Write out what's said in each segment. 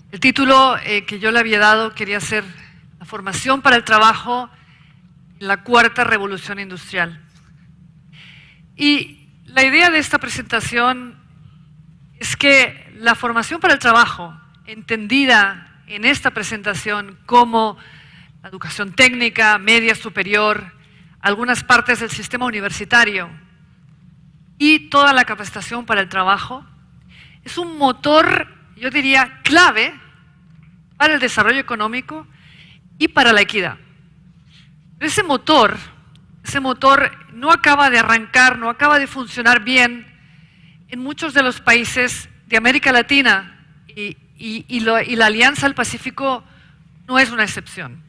El título que yo le había dado quería ser La formación para el trabajo, la cuarta revolución industrial. Y la idea de esta presentación es que la formación para el trabajo, entendida en esta presentación como la educación técnica, media, superior, algunas partes del sistema universitario y toda la capacitación para el trabajo, es un motor, yo diría, clave para el desarrollo económico y para la equidad. Pero ese motor no acaba de arrancar, no acaba de funcionar bien en muchos de los países de América Latina y la Alianza del Pacífico no es una excepción.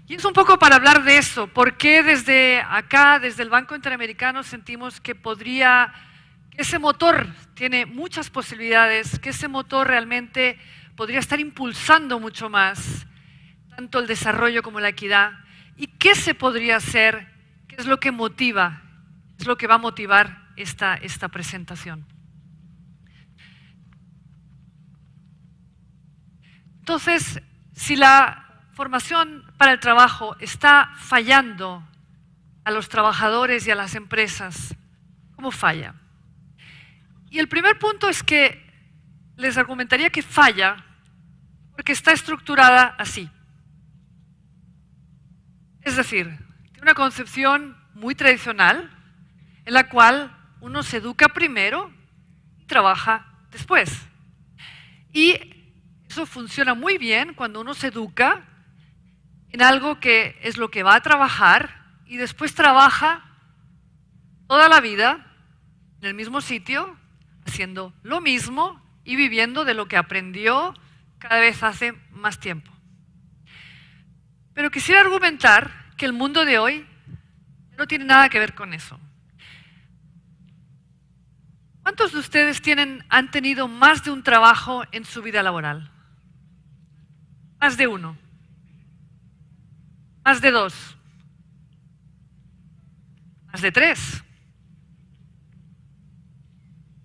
Y es un poco para hablar de eso, por qué desde acá, desde el Banco Interamericano, sentimos que ese motor tiene muchas posibilidades, que ese motor realmente podría estar impulsando mucho más tanto el desarrollo como la equidad. ¿Y qué se podría hacer? ¿Qué es lo que motiva? ¿Qué es lo que va a motivar esta presentación? Entonces, si la formación para el trabajo está fallando a los trabajadores y a las empresas, ¿cómo falla? Y el primer punto es que les argumentaría que falla porque está estructurada así. Es decir, tiene una concepción muy tradicional en la cual uno se educa primero y trabaja después. Y eso funciona muy bien cuando uno se educa en algo que es lo que va a trabajar y después trabaja toda la vida en el mismo sitio, haciendo lo mismo y viviendo de lo que aprendió cada vez hace más tiempo. Pero quisiera argumentar que el mundo de hoy no tiene nada que ver con eso. ¿Cuántos de ustedes han tenido más de un trabajo en su vida laboral? Más de uno. Más de dos. Más de tres.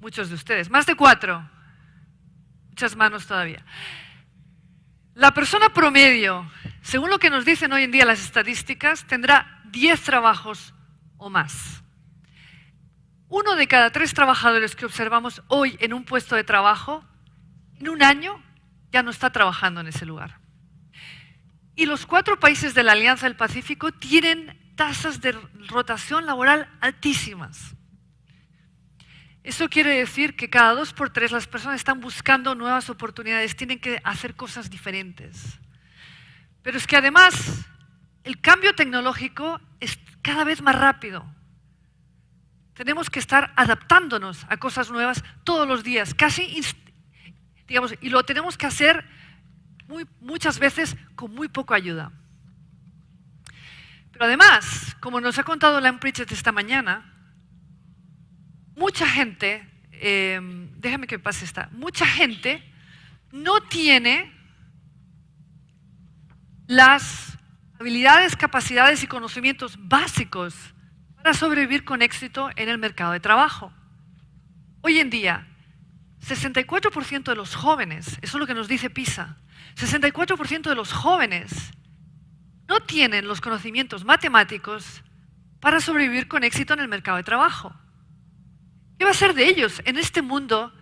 Muchos de ustedes. Más de cuatro. Muchas manos todavía. La persona promedio, según lo que nos dicen hoy en día las estadísticas, tendrá 10 trabajos o más. 1 de cada 3 trabajadores que observamos hoy en un puesto de trabajo, en un año ya no está trabajando en ese lugar. Y los 4 países de la Alianza del Pacífico tienen tasas de rotación laboral altísimas. Eso quiere decir que cada 2 por 3 las personas están buscando nuevas oportunidades, tienen que hacer cosas diferentes. Pero es que además el cambio tecnológico es cada vez más rápido. Tenemos que estar adaptándonos a cosas nuevas todos los días, y lo tenemos que hacer muchas veces con muy poca ayuda. Pero además, como nos ha contado Lam Pritchett esta mañana, mucha gente, déjame que pase mucha gente no tiene las habilidades, capacidades y conocimientos básicos para sobrevivir con éxito en el mercado de trabajo. Hoy en día, 64% de los jóvenes, eso es lo que nos dice PISA, 64% de los jóvenes no tienen los conocimientos matemáticos para sobrevivir con éxito en el mercado de trabajo. ¿Qué va a ser de ellos en este mundo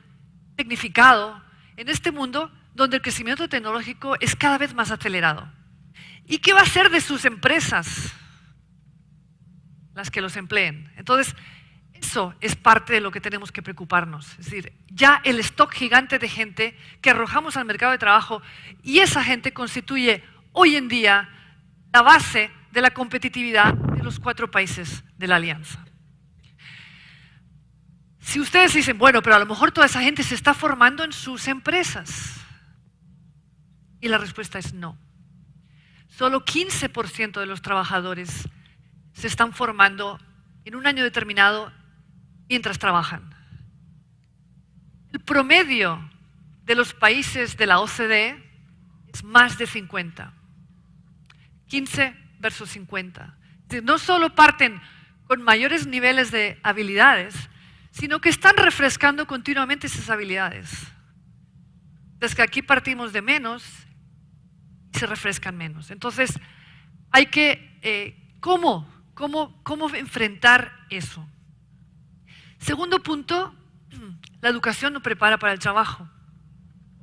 tecnificado, en este mundo donde el crecimiento tecnológico es cada vez más acelerado? ¿Y qué va a ser de sus empresas, las que los empleen? Entonces, eso es parte de lo que tenemos que preocuparnos. Es decir, ya el stock gigante de gente que arrojamos al mercado de trabajo y esa gente constituye hoy en día la base de la competitividad de los 4 países de la Alianza. Si ustedes dicen, bueno, pero a lo mejor toda esa gente se está formando en sus empresas. Y la respuesta es no. Solo 15% de los trabajadores se están formando en un año determinado mientras trabajan. El promedio de los países de la OCDE es más de 50. 15 versus 50. Es decir, no solo parten con mayores niveles de habilidades, sino que están refrescando continuamente esas habilidades. Es que aquí partimos de menos y se refrescan menos. Entonces, hay que, ¿cómo enfrentar eso? Segundo punto, la educación nos prepara para el trabajo.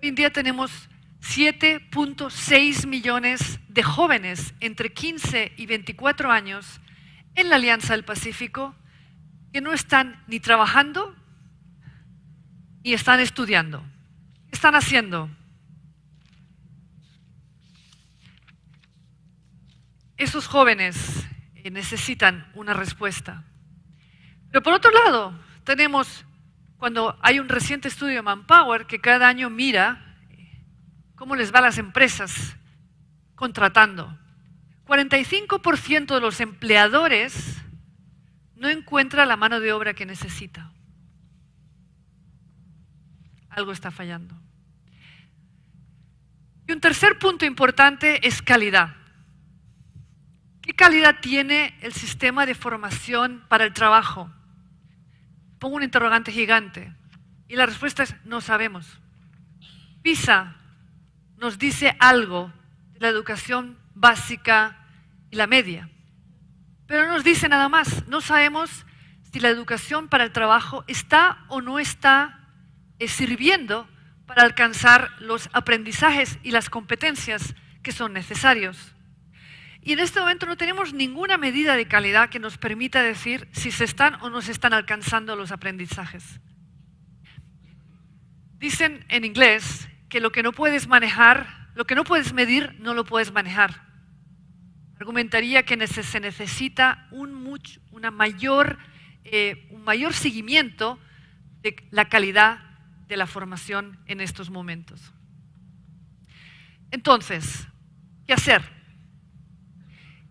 Hoy en día tenemos 7.6 millones de jóvenes entre 15 y 24 años en la Alianza del Pacífico que no están ni trabajando ni están estudiando. ¿Qué están haciendo? Esos jóvenes necesitan una respuesta. Pero por otro lado, tenemos, cuando hay un reciente estudio de Manpower que cada año mira cómo les va a las empresas contratando. 45% de los empleadores no encuentra la mano de obra que necesita. Algo está fallando. Y un tercer punto importante es calidad. ¿Qué calidad tiene el sistema de formación para el trabajo? Pongo un interrogante gigante. Y la respuesta es: no sabemos. PISA nos dice algo de la educación básica y la media, pero no nos dice nada más. No sabemos si la educación para el trabajo está o no está sirviendo para alcanzar los aprendizajes y las competencias que son necesarios. Y en este momento no tenemos ninguna medida de calidad que nos permita decir si se están o no se están alcanzando los aprendizajes. Dicen en inglés que lo que no puedes manejar, lo que no puedes medir, no lo puedes manejar. Argumentaría que se necesita un mayor seguimiento de la calidad de la formación en estos momentos. Entonces, ¿qué hacer?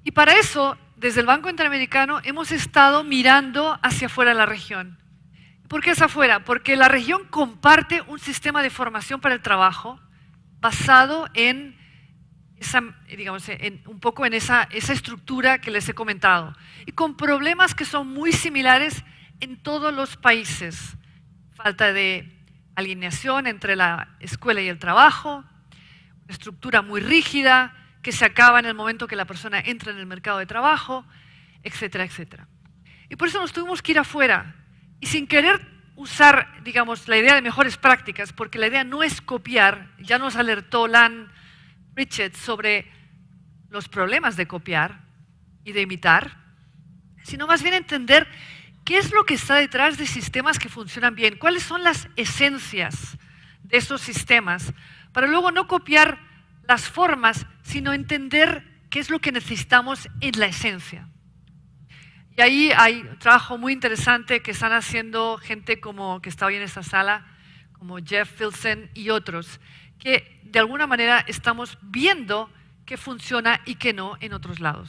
Y para eso, desde el Banco Interamericano, hemos estado mirando hacia afuera de la región. ¿Por qué hacia afuera? Porque la región comparte un sistema de formación para el trabajo basado en un poco en esa estructura que les he comentado, y con problemas que son muy similares en todos los países. Falta de alineación entre la escuela y el trabajo, una estructura muy rígida que se acaba en el momento que la persona entra en el mercado de trabajo, etcétera, etcétera. Y por eso nos tuvimos que ir afuera, y sin querer usar, la idea de mejores prácticas, porque la idea no es copiar. Ya nos alertó Lan Richards sobre los problemas de copiar y de imitar, sino más bien entender qué es lo que está detrás de sistemas que funcionan bien, cuáles son las esencias de esos sistemas, para luego no copiar las formas, sino entender qué es lo que necesitamos en la esencia. Y ahí hay un trabajo muy interesante que están haciendo gente como que está hoy en esta sala, como Jeff Filson y otros, que de alguna manera estamos viendo qué funciona y qué no en otros lados.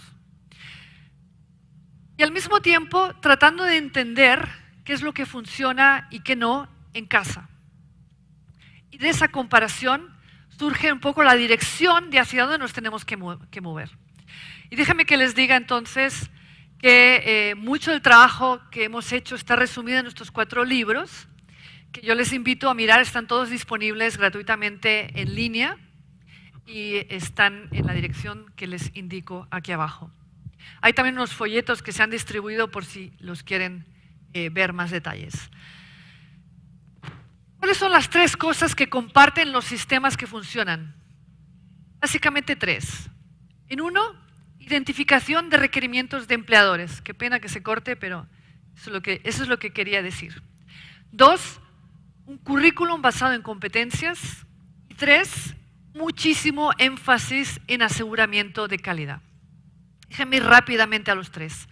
Y al mismo tiempo tratando de entender qué es lo que funciona y qué no en casa. Y de esa comparación surge un poco la dirección de hacia dónde nos tenemos que mover. Y déjenme que les diga entonces que mucho del trabajo que hemos hecho está resumido en nuestros 4 libros, que yo les invito a mirar. Están todos disponibles gratuitamente en línea y están en la dirección que les indico aquí abajo. Hay también unos folletos que se han distribuido por si los quieren ver más detalles. ¿Cuáles son las 3 cosas que comparten los sistemas que funcionan? Básicamente 3. En uno, identificación de requerimientos de empleadores. Qué pena que se corte, pero eso es lo que quería decir. 2, un currículum basado en competencias. Y 3, muchísimo énfasis en aseguramiento de calidad. Déjenme ir rápidamente a los 3.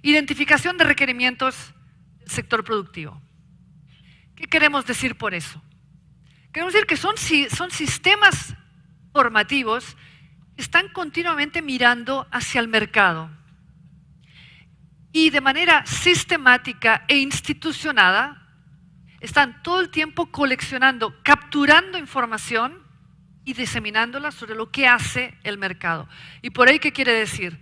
Identificación de requerimientos del sector productivo. ¿Qué queremos decir por eso? Queremos decir que son sistemas formativos que están continuamente mirando hacia el mercado y de manera sistemática e institucionada están todo el tiempo coleccionando, capturando información y diseminándola sobre lo que hace el mercado. ¿Y por ahí qué quiere decir?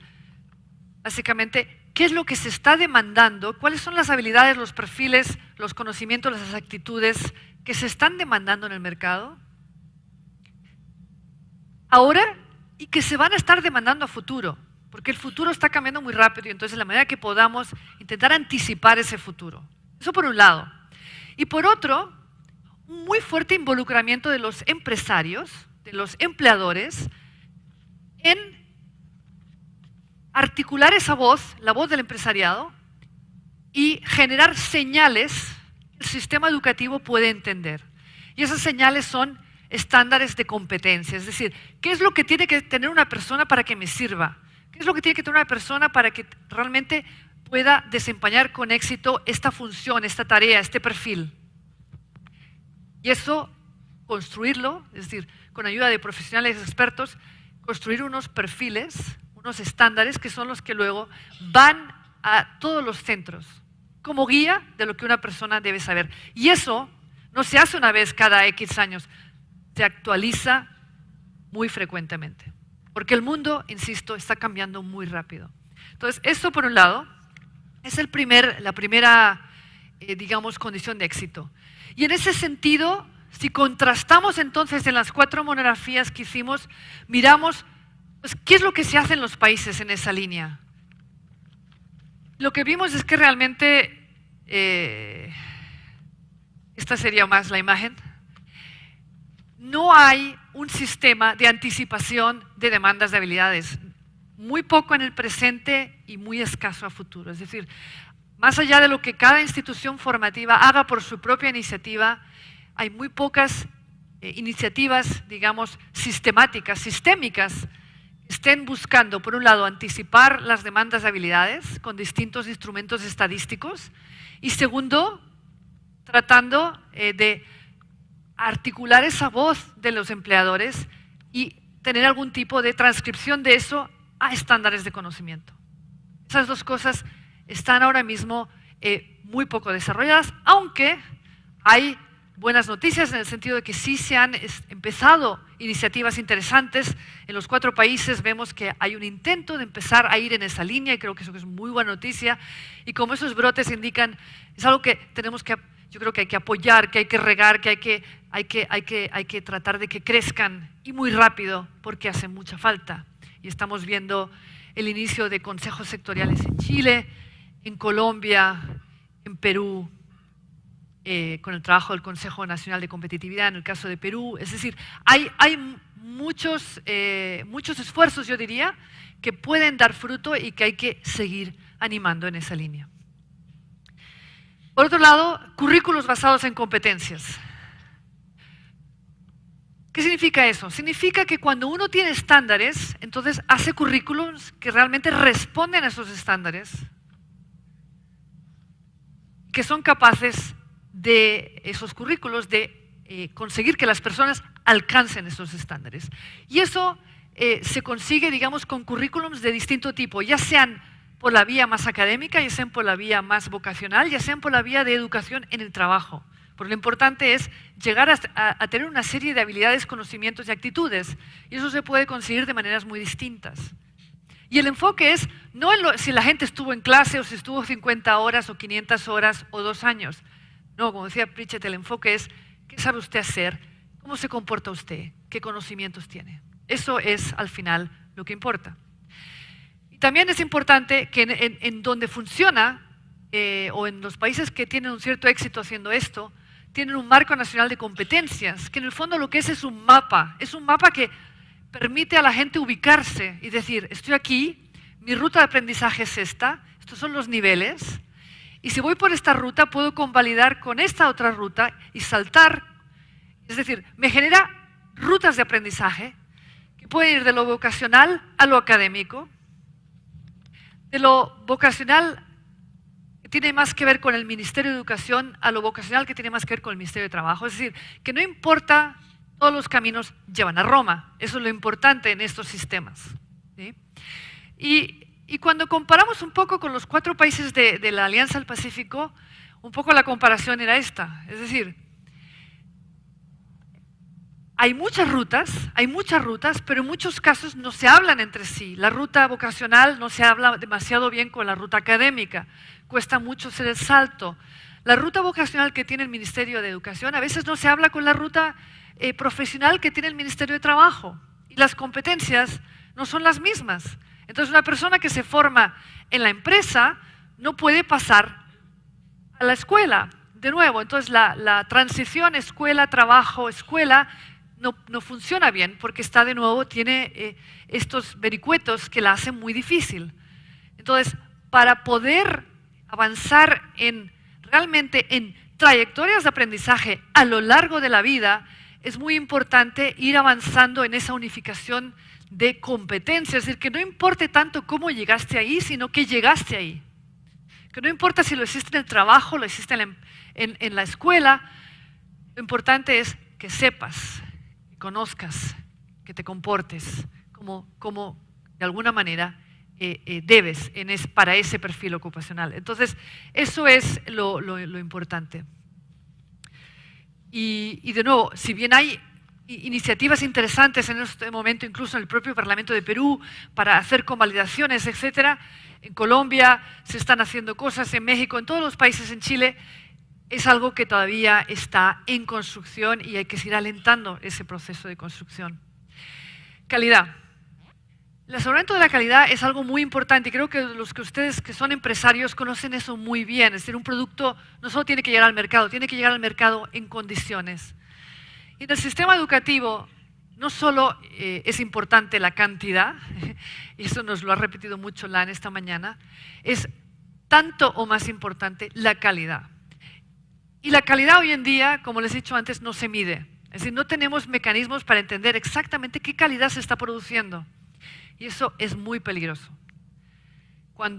Básicamente, ¿qué es lo que se está demandando? ¿Cuáles son las habilidades, los perfiles, los conocimientos, las actitudes que se están demandando en el mercado? ahora y que se van a estar demandando a futuro, porque el futuro está cambiando muy rápido y entonces la manera que podamos intentar anticipar ese futuro. Eso por un lado. Y por otro, un muy fuerte involucramiento de los empresarios, de los empleadores, en articular esa voz, la voz del empresariado, y generar señales que el sistema educativo puede entender. Y esas señales son estándares de competencia, es decir, ¿qué es lo que tiene que tener una persona para que me sirva? ¿Qué es lo que tiene que tener una persona para que realmente pueda desempeñar con éxito esta función, esta tarea, este perfil? Y eso, construirlo, es decir, con ayuda de profesionales expertos, construir unos perfiles, unos estándares que son los que luego van a todos los centros como guía de lo que una persona debe saber. Y eso no se hace una vez cada X años, se actualiza muy frecuentemente. Porque el mundo, insisto, está cambiando muy rápido. Entonces, esto por un lado es la primera, digamos, condición de éxito. Y en ese sentido, si contrastamos entonces en las 4 monografías que hicimos, miramos pues, qué es lo que se hace en los países en esa línea. Lo que vimos es que realmente, esta sería más la imagen, no hay un sistema de anticipación de demandas de habilidades, muy poco en el presente y muy escaso a futuro. Es decir, más allá de lo que cada institución formativa haga por su propia iniciativa, hay muy pocas iniciativas, digamos, sistemáticas, sistémicas, que estén buscando, por un lado, anticipar las demandas de habilidades con distintos instrumentos estadísticos y segundo, tratando de articular esa voz de los empleadores y tener algún tipo de transcripción de eso a estándares de conocimiento. Esas dos cosas están ahora mismo muy poco desarrolladas, aunque hay buenas noticias en el sentido de que sí se han empezado iniciativas interesantes. En los 4 países vemos que hay un intento de empezar a ir en esa línea y creo que eso es muy buena noticia. Y como esos brotes indican, es algo que tenemos que, yo creo que hay que apoyar, que hay que regar, que hay que tratar de que crezcan y muy rápido porque hace mucha falta. Y estamos viendo el inicio de consejos sectoriales en Chile, en Colombia, en Perú, con el trabajo del Consejo Nacional de Competitividad en el caso de Perú. Es decir, hay muchos esfuerzos, yo diría, que pueden dar fruto y que hay que seguir animando en esa línea. Por otro lado, currículos basados en competencias. ¿Qué significa eso? Significa que cuando uno tiene estándares, entonces hace currículums que realmente responden a esos estándares, que son capaces de esos currículos de conseguir que las personas alcancen esos estándares. Y eso se consigue, digamos, con currículums de distinto tipo, ya sean por la vía más académica, ya sean por la vía más vocacional, ya sean por la vía de educación en el trabajo. Porque lo importante es llegar a tener una serie de habilidades, conocimientos y actitudes. Y eso se puede conseguir de maneras muy distintas. Y el enfoque es no en si la gente estuvo en clase o si estuvo 50 horas o 500 horas o 2 años. No, como decía Pritchett, el enfoque es qué sabe usted hacer, cómo se comporta usted, qué conocimientos tiene. Eso es al final lo que importa. Y también es importante que en donde funciona o en los países que tienen un cierto éxito haciendo esto, tienen un marco nacional de competencias, que en el fondo lo que es un mapa que permite a la gente ubicarse y decir, estoy aquí, mi ruta de aprendizaje es esta, estos son los niveles, y si voy por esta ruta puedo convalidar con esta otra ruta y saltar, es decir, me genera rutas de aprendizaje que pueden ir de lo vocacional a lo académico, de lo vocacional que tiene más que ver con el Ministerio de Educación a lo vocacional que tiene más que ver con el Ministerio de Trabajo. Es decir, que no importa, todos los caminos llevan a Roma. Eso es lo importante en estos sistemas, ¿sí? Y cuando comparamos un poco con los 4 países de la Alianza del Pacífico, un poco la comparación era esta. Es decir, hay muchas rutas, pero en muchos casos no se hablan entre sí. La ruta vocacional no se habla demasiado bien con la ruta académica. Cuesta mucho hacer el salto. La ruta vocacional que tiene el Ministerio de Educación a veces no se habla con la ruta profesional que tiene el Ministerio de Trabajo. y las competencias no son las mismas. Entonces, una persona que se forma en la empresa no puede pasar a la escuela. De nuevo, entonces la transición escuela-trabajo, escuela, no funciona bien porque está de nuevo, tiene estos vericuetos que la hacen muy difícil. Entonces, para poder avanzar realmente en trayectorias de aprendizaje a lo largo de la vida, es muy importante ir avanzando en esa unificación de competencias, es decir, que no importe tanto cómo llegaste ahí, sino que llegaste ahí. Que no importa si lo hiciste en el trabajo, lo hiciste en la escuela, lo importante es que sepas, que conozcas, que te comportes como de alguna manera debes para ese perfil ocupacional. Entonces, eso es lo importante. Y de nuevo, si bien hay iniciativas interesantes en este momento, incluso en el propio Parlamento de Perú, para hacer convalidaciones, etcétera, en Colombia se están haciendo cosas, en México, en todos los países, en Chile, es algo que todavía está en construcción y hay que seguir alentando ese proceso de construcción. Calidad. El aseguramiento de la calidad es algo muy importante y creo que los que ustedes que son empresarios conocen eso muy bien. Es decir, un producto no solo tiene que llegar al mercado, tiene que llegar al mercado en condiciones. Y en el sistema educativo no solo es importante la cantidad, y eso nos lo ha repetido mucho Lan esta mañana, es tanto o más importante la calidad. Y la calidad hoy en día, como les he dicho antes, no se mide. Es decir, no tenemos mecanismos para entender exactamente qué calidad se está produciendo. Y eso es muy peligroso. En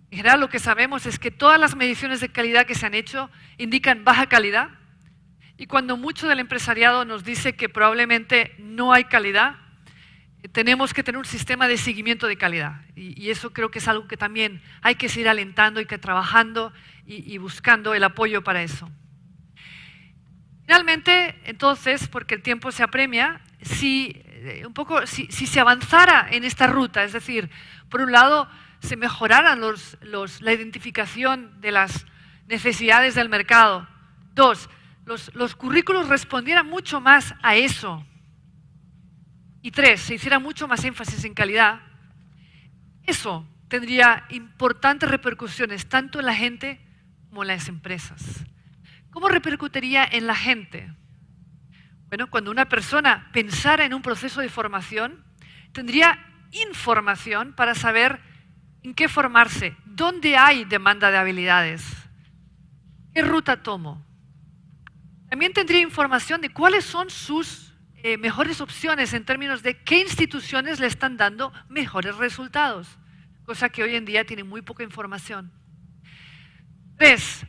general lo que sabemos es que todas las mediciones de calidad que se han hecho indican baja calidad. Y cuando mucho del empresariado nos dice que probablemente no hay calidad, tenemos que tener un sistema de seguimiento de calidad. Y eso creo que es algo que también hay que seguir alentando y que trabajando y buscando el apoyo para eso. Finalmente, entonces, porque el tiempo se apremia, si se avanzara en esta ruta, es decir, por un lado, se mejoraran la identificación de las necesidades del mercado. Dos, los currículos respondieran mucho más a eso. Y tres, se hiciera mucho más énfasis en calidad. Eso tendría importantes repercusiones tanto en la gente como en las empresas. ¿Cómo repercutiría en la gente? Bueno, cuando una persona pensara en un proceso de formación, tendría información para saber en qué formarse, dónde hay demanda de habilidades, qué ruta tomo. También tendría información de cuáles son sus mejores opciones en términos de qué instituciones le están dando mejores resultados, cosa que hoy en día tiene muy poca información. Tres,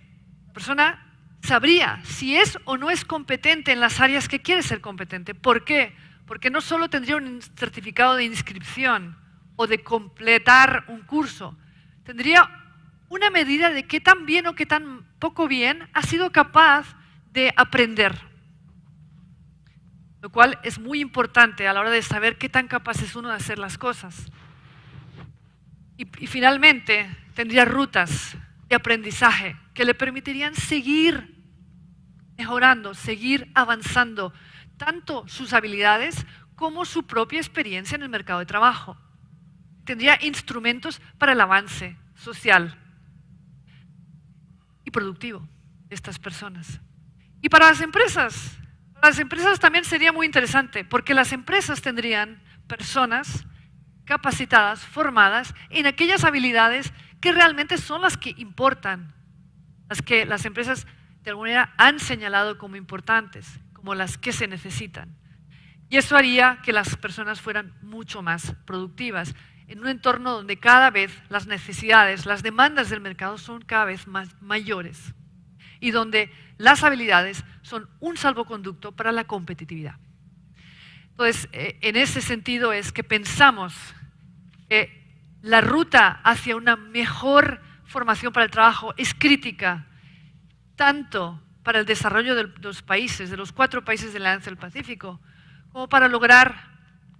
la persona sabría si es o no es competente en las áreas que quiere ser competente. ¿Por qué? Porque no solo tendría un certificado de inscripción o de completar un curso, tendría una medida de qué tan bien o qué tan poco bien ha sido capaz de aprender. Lo cual es muy importante a la hora de saber qué tan capaz es uno de hacer las cosas. Y finalmente tendría rutas de aprendizaje que le permitirían seguir mejorando, seguir avanzando, tanto sus habilidades como su propia experiencia en el mercado de trabajo. Tendría instrumentos para el avance social y productivo de estas personas. Y para las empresas también sería muy interesante, porque las empresas tendrían personas capacitadas, formadas en aquellas habilidades que realmente son las que importan, las que las empresas de alguna manera han señalado como importantes, como las que se necesitan. Y eso haría que las personas fueran mucho más productivas en un entorno donde cada vez las necesidades, las demandas del mercado son cada vez más mayores y donde las habilidades son un salvoconducto para la competitividad. Entonces, en ese sentido es que pensamos que la ruta hacia una mejor formación para el trabajo es crítica, tanto para el desarrollo de los países, de los 4 países de la Alianza del Pacífico, como para lograr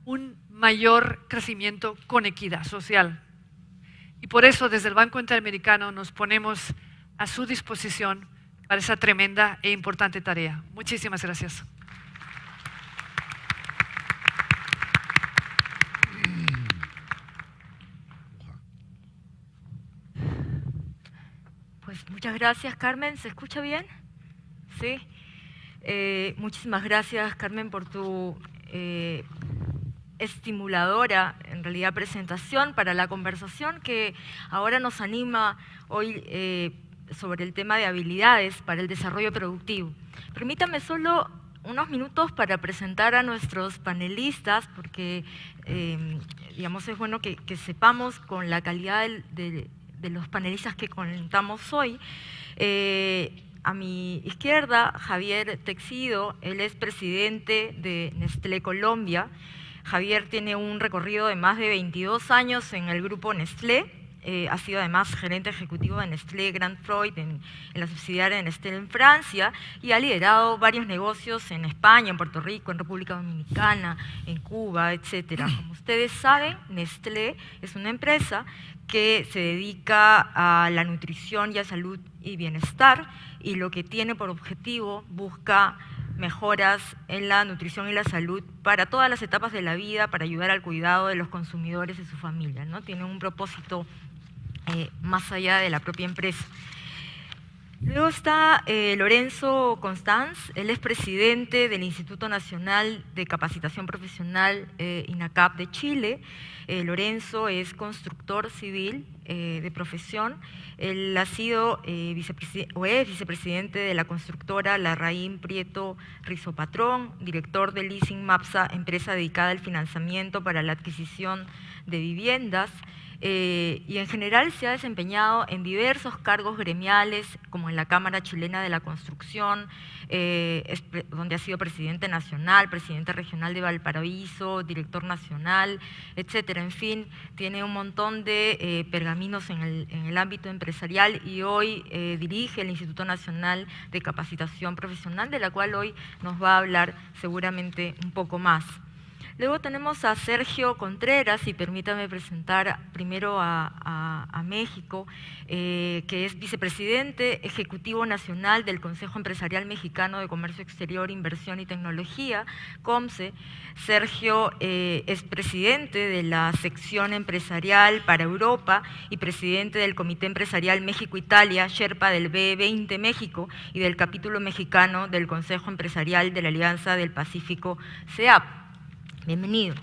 un mayor crecimiento con equidad social. Y por eso, desde el Banco Interamericano, nos ponemos a su disposición para esa tremenda e importante tarea. Muchísimas gracias. Muchas gracias, Carmen. ¿Se escucha bien? Sí. Muchísimas gracias, Carmen, por tu estimuladora, en realidad, presentación para la conversación que ahora nos anima hoy sobre el tema de habilidades para el desarrollo productivo. Permítame solo unos minutos para presentar a nuestros panelistas, porque digamos, es bueno que sepamos con la calidad de los panelistas que contamos hoy. A mi izquierda, Javier Texido, él es presidente de Nestlé Colombia. Javier tiene un recorrido de más de 22 años en el grupo Nestlé. Ha sido además gerente ejecutivo de Nestlé Grand Freud en la subsidiaria de Nestlé en Francia y ha liderado varios negocios en España, en Puerto Rico, en República Dominicana, en Cuba, etc. Como ustedes saben, Nestlé es una empresa que se dedica a la nutrición y a salud y bienestar, y lo que tiene por objetivo busca mejoras en la nutrición y la salud para todas las etapas de la vida, para ayudar al cuidado de los consumidores y su familia, ¿no? Tiene un propósito más allá de la propia empresa. Luego está Lorenzo Constanz, él es presidente del Instituto Nacional de Capacitación Profesional INACAP de Chile. Lorenzo es constructor civil de profesión. Él ha sido es vicepresidente de la constructora Larraín Prieto Rizopatrón, director de Leasing Mapsa, empresa dedicada al financiamiento para la adquisición de viviendas. Y en general se ha desempeñado en diversos cargos gremiales, como en la Cámara Chilena de la Construcción, donde ha sido presidente nacional, presidente regional de Valparaíso, director nacional, etcétera. En fin, tiene un montón de pergaminos en el ámbito empresarial y hoy dirige el Instituto Nacional de Capacitación Profesional, de la cual hoy nos va a hablar seguramente un poco más. Luego tenemos a Sergio Contreras, y permítame presentar primero a México, que es vicepresidente ejecutivo nacional del Consejo Empresarial Mexicano de Comercio Exterior, Inversión y Tecnología, COMCE. Sergio es presidente de la sección empresarial para Europa y presidente del Comité Empresarial México-Italia, Sherpa del B20 México y del capítulo mexicano del Consejo Empresarial de la Alianza del Pacífico, CEAP. Bienvenido.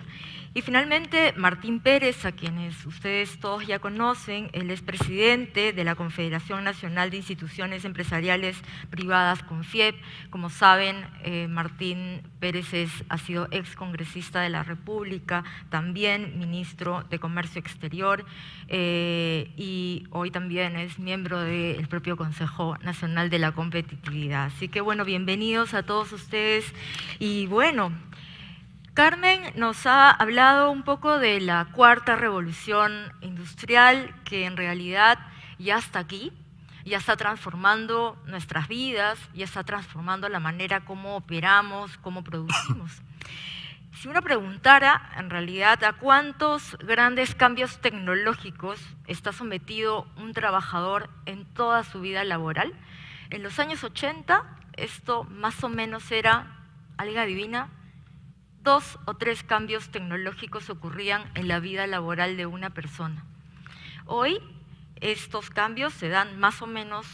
Y finalmente, Martín Pérez, a quienes ustedes todos ya conocen, él es presidente de la Confederación Nacional de Instituciones Empresariales Privadas, CONFIEP. Como saben, Martín Pérez ha sido excongresista de la República, también ministro de Comercio Exterior, y hoy también es miembro del propio Consejo Nacional de la Competitividad. Así que, bueno, bienvenidos a todos ustedes. Y bueno, Carmen nos ha hablado un poco de la cuarta revolución industrial, que en realidad ya está aquí, ya está transformando nuestras vidas, ya está transformando la manera como operamos, cómo producimos. Si uno preguntara, en realidad, a cuántos grandes cambios tecnológicos está sometido un trabajador en toda su vida laboral, en los años 80 esto más o menos era, ¿alguien adivina? 2 o 3 cambios tecnológicos ocurrían en la vida laboral de una persona. Hoy estos cambios se dan más o menos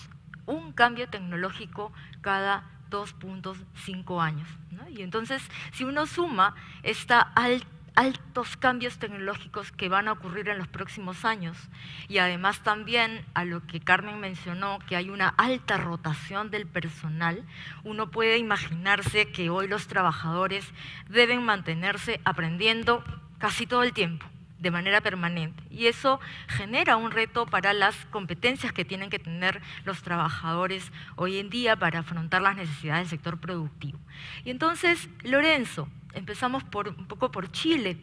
un cambio tecnológico cada 2.5 años, ¿no? Y entonces, si uno suma estos altos cambios tecnológicos que van a ocurrir en los próximos años, y además también a lo que Carmen mencionó, que hay una alta rotación del personal, uno puede imaginarse que hoy los trabajadores deben mantenerse aprendiendo casi todo el tiempo, de manera permanente. Y eso genera un reto para las competencias que tienen que tener los trabajadores hoy en día para afrontar las necesidades del sector productivo. Y entonces, Lorenzo, empezamos un poco por Chile.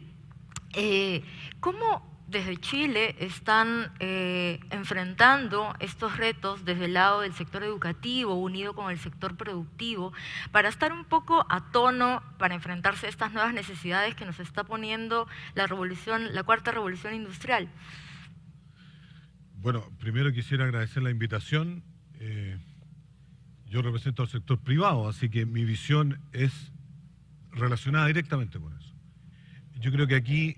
¿Cómo desde Chile están enfrentando estos retos desde el lado del sector educativo, unido con el sector productivo, para estar un poco a tono, para enfrentarse a estas nuevas necesidades que nos está poniendo la cuarta revolución industrial? Bueno, primero quisiera agradecer la invitación. Yo represento al sector privado, así que mi visión es relacionada directamente con eso. Yo creo que aquí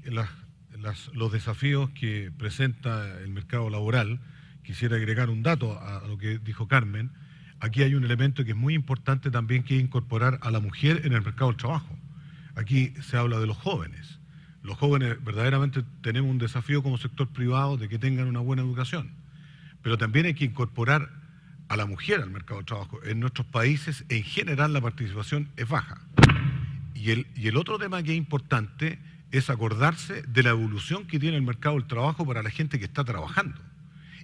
los desafíos que presenta el mercado laboral, quisiera agregar un dato a lo que dijo Carmen. Aquí hay un elemento que es muy importante también, que es incorporar a la mujer en el mercado del trabajo. Aquí se habla de los jóvenes. Los jóvenes verdaderamente tenemos un desafío como sector privado de que tengan una buena educación, pero también hay que incorporar a la mujer al mercado del trabajo. En nuestros países, en general, la participación es baja. Y el otro tema que es importante es acordarse de la evolución que tiene el mercado del trabajo para la gente que está trabajando.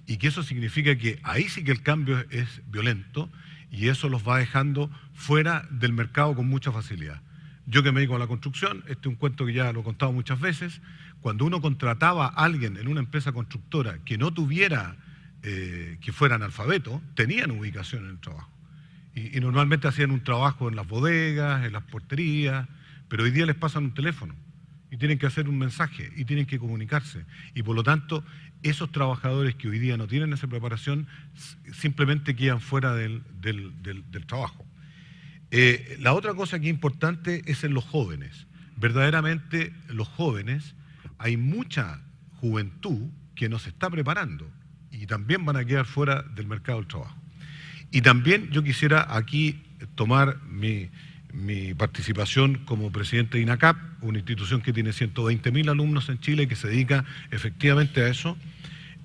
Y que eso significa que ahí sí que el cambio es violento y eso los va dejando fuera del mercado con mucha facilidad. Yo que me dedico a la construcción, este es un cuento que ya lo he contado muchas veces, cuando uno contrataba a alguien en una empresa constructora que no tuviera, que fuera analfabeto, tenían ubicación en el trabajo. Y normalmente hacían un trabajo en las bodegas, en las porterías, pero hoy día les pasan un teléfono y tienen que hacer un mensaje y tienen que comunicarse. Y por lo tanto, esos trabajadores que hoy día no tienen esa preparación simplemente quedan fuera del trabajo. La otra cosa que es importante es en los jóvenes. Verdaderamente los jóvenes, hay mucha juventud que no se está preparando y también van a quedar fuera del mercado del trabajo. Y también yo quisiera aquí tomar mi participación como presidente de INACAP, una institución que tiene 120.000 alumnos en Chile y que se dedica efectivamente a eso.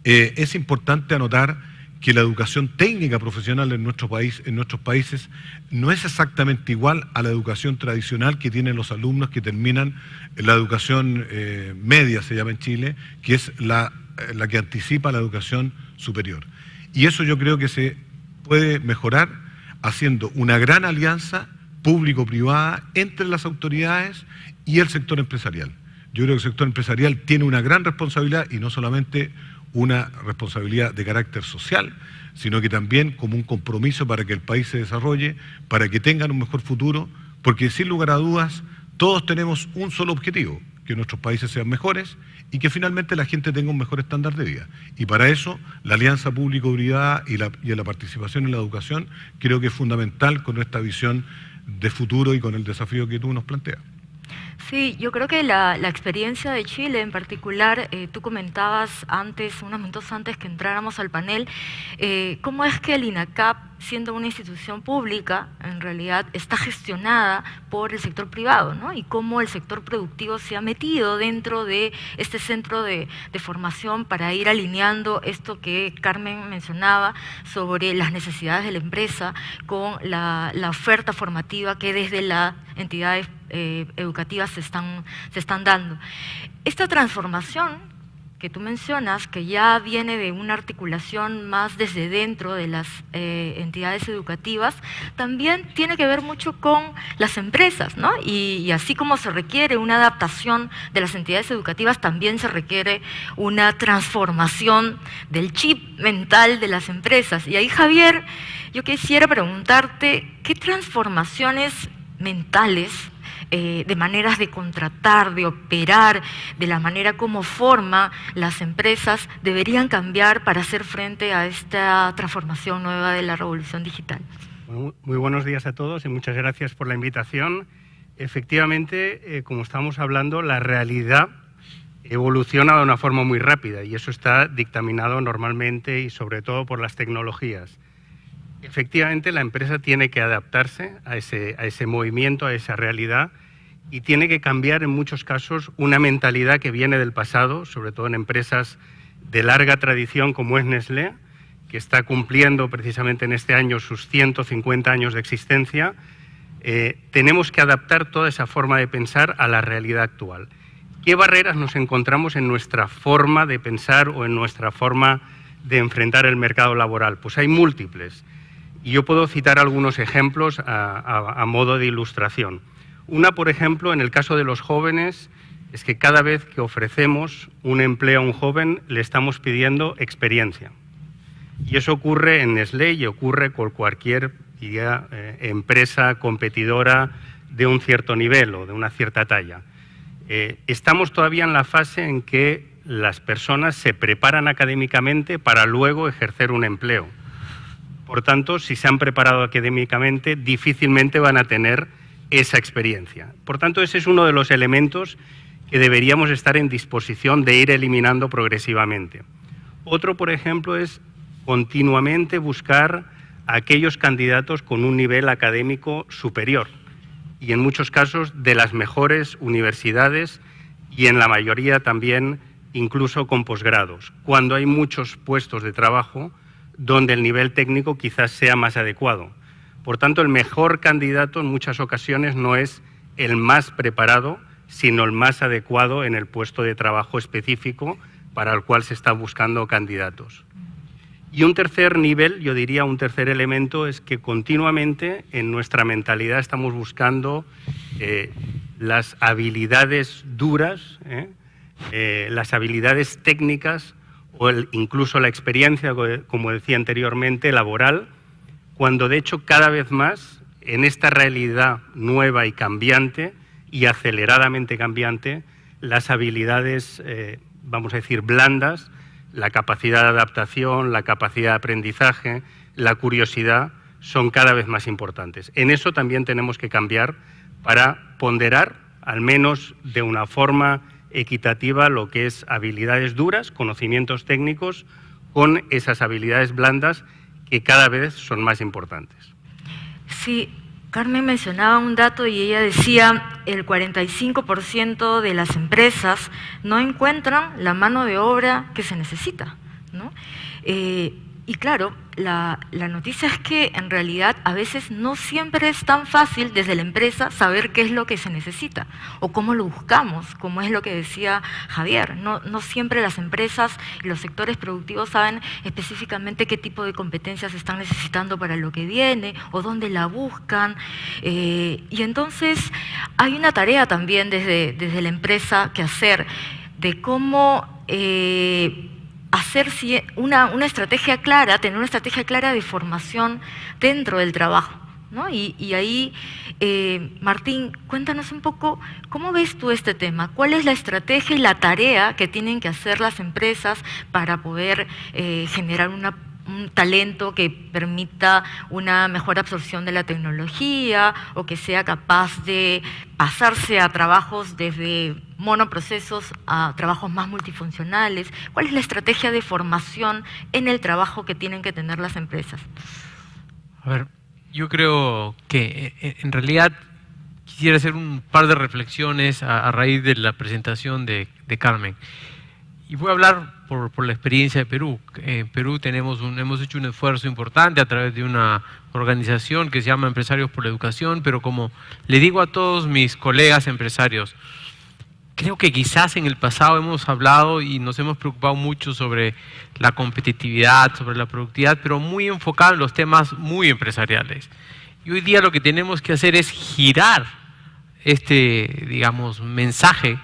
Es importante anotar que la educación técnica profesional en nuestro país, en nuestros países, no es exactamente igual a la educación tradicional que tienen los alumnos que terminan la educación media, se llama en Chile, que es la que anticipa la educación superior. Y eso yo creo que se puede mejorar haciendo una gran alianza público-privada entre las autoridades y el sector empresarial. Yo creo que el sector empresarial tiene una gran responsabilidad y no solamente una responsabilidad de carácter social, sino que también como un compromiso para que el país se desarrolle, para que tengan un mejor futuro, porque sin lugar a dudas todos tenemos un solo objetivo, que nuestros países sean mejores y que finalmente la gente tenga un mejor estándar de vida. Y para eso la alianza público-privada y la participación en la educación creo que es fundamental con esta visión de futuro y con el desafío que tú nos planteas. Sí, yo creo que la experiencia de Chile en particular, tú comentabas antes, unos minutos antes que entráramos al panel, cómo es que el INACAP, siendo una institución pública, en realidad está gestionada por el sector privado, ¿no? Y cómo el sector productivo se ha metido dentro de este centro de formación para ir alineando esto que Carmen mencionaba sobre las necesidades de la empresa con la oferta formativa que desde las entidades educativas se están dando. Esta transformación que tú mencionas, que ya viene de una articulación más desde dentro de las entidades educativas, también tiene que ver mucho con las empresas, ¿no? Y así como se requiere una adaptación de las entidades educativas, también se requiere una transformación del chip mental de las empresas. Y ahí, Javier, yo quisiera preguntarte, ¿qué transformaciones mentales de maneras de contratar, de operar, de la manera como forma las empresas deberían cambiar para hacer frente a esta transformación nueva de la revolución digital? Bueno, muy buenos días a todos y muchas gracias por la invitación. Efectivamente, como estamos hablando, la realidad evoluciona de una forma muy rápida y eso está dictaminado normalmente y sobre todo por las tecnologías. Efectivamente, la empresa tiene que adaptarse a ese movimiento, a esa realidad, y tiene que cambiar en muchos casos una mentalidad que viene del pasado, sobre todo en empresas de larga tradición como es Nestlé, que está cumpliendo precisamente en este año sus 150 años de existencia. Tenemos que adaptar toda esa forma de pensar a la realidad actual. ¿Qué barreras nos encontramos en nuestra forma de pensar o en nuestra forma de enfrentar el mercado laboral? Pues hay múltiples. Y yo puedo citar algunos ejemplos a modo de ilustración. Una, por ejemplo, en el caso de los jóvenes, es que cada vez que ofrecemos un empleo a un joven, le estamos pidiendo experiencia. Y eso ocurre en Nestlé y ocurre con cualquier empresa competidora de un cierto nivel o de una cierta talla. Estamos todavía en la fase en que las personas se preparan académicamente para luego ejercer un empleo. Por tanto, si se han preparado académicamente, difícilmente van a tener esa experiencia. Por tanto, ese es uno de los elementos que deberíamos estar en disposición de ir eliminando progresivamente. Otro, por ejemplo, es continuamente buscar a aquellos candidatos con un nivel académico superior y en muchos casos de las mejores universidades y en la mayoría también incluso con posgrados, cuando hay muchos puestos de trabajo donde el nivel técnico quizás sea más adecuado. Por tanto, el mejor candidato en muchas ocasiones no es el más preparado, sino el más adecuado en el puesto de trabajo específico para el cual se están buscando candidatos. Y un tercer nivel, yo diría un tercer elemento, es que continuamente en nuestra mentalidad estamos buscando las habilidades duras, las habilidades técnicas o incluso la experiencia, como decía anteriormente, laboral, cuando de hecho cada vez más en esta realidad nueva y cambiante y aceleradamente cambiante, las habilidades, vamos a decir, blandas, la capacidad de adaptación, la capacidad de aprendizaje, la curiosidad, son cada vez más importantes. En eso también tenemos que cambiar para ponderar, al menos de una forma equitativa, lo que es habilidades duras, conocimientos técnicos, con esas habilidades blandas que cada vez son más importantes. Sí, Carmen mencionaba un dato y ella decía el 45% de las empresas no encuentran la mano de obra que se necesita, ¿no? Y claro, la noticia es que en realidad a veces no siempre es tan fácil desde la empresa saber qué es lo que se necesita o cómo lo buscamos, como es lo que decía Javier. No siempre las empresas y los sectores productivos saben específicamente qué tipo de competencias están necesitando para lo que viene o dónde la buscan. Y entonces hay una tarea también desde la empresa que hacer de cómo hacer una estrategia clara, tener una estrategia clara de formación dentro del trabajo, ¿no? Y ahí, Martín, cuéntanos un poco, ¿cómo ves tú este tema? ¿Cuál es la estrategia y la tarea que tienen que hacer las empresas para poder generar un talento que permita una mejor absorción de la tecnología o que sea capaz de pasarse a trabajos desde monoprocesos a trabajos más multifuncionales? ¿Cuál es la estrategia de formación en el trabajo que tienen que tener las empresas? A ver, yo creo que en realidad quisiera hacer un par de reflexiones a raíz de la presentación de Carmen. Y voy a hablar por la experiencia de Perú. En Perú hemos hecho un esfuerzo importante a través de una organización que se llama Empresarios por la Educación, pero como le digo a todos mis colegas empresarios, creo que quizás en el pasado hemos hablado y nos hemos preocupado mucho sobre la competitividad, sobre la productividad, pero muy enfocado en los temas muy empresariales. Y hoy día lo que tenemos que hacer es girar digamos, mensaje,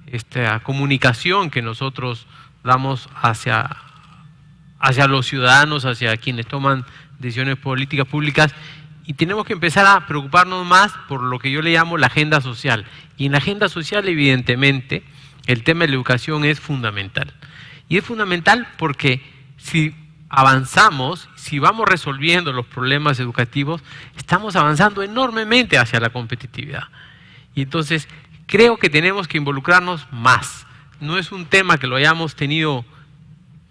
esta comunicación que nosotros damos hacia los ciudadanos, hacia quienes toman decisiones políticas públicas, y tenemos que empezar a preocuparnos más por lo que yo le llamo la agenda social. Y en la agenda social, evidentemente, el tema de la educación es fundamental. Y es fundamental porque si avanzamos, si vamos resolviendo los problemas educativos, estamos avanzando enormemente hacia la competitividad. Y entonces creo que tenemos que involucrarnos más. No es un tema que lo hayamos tenido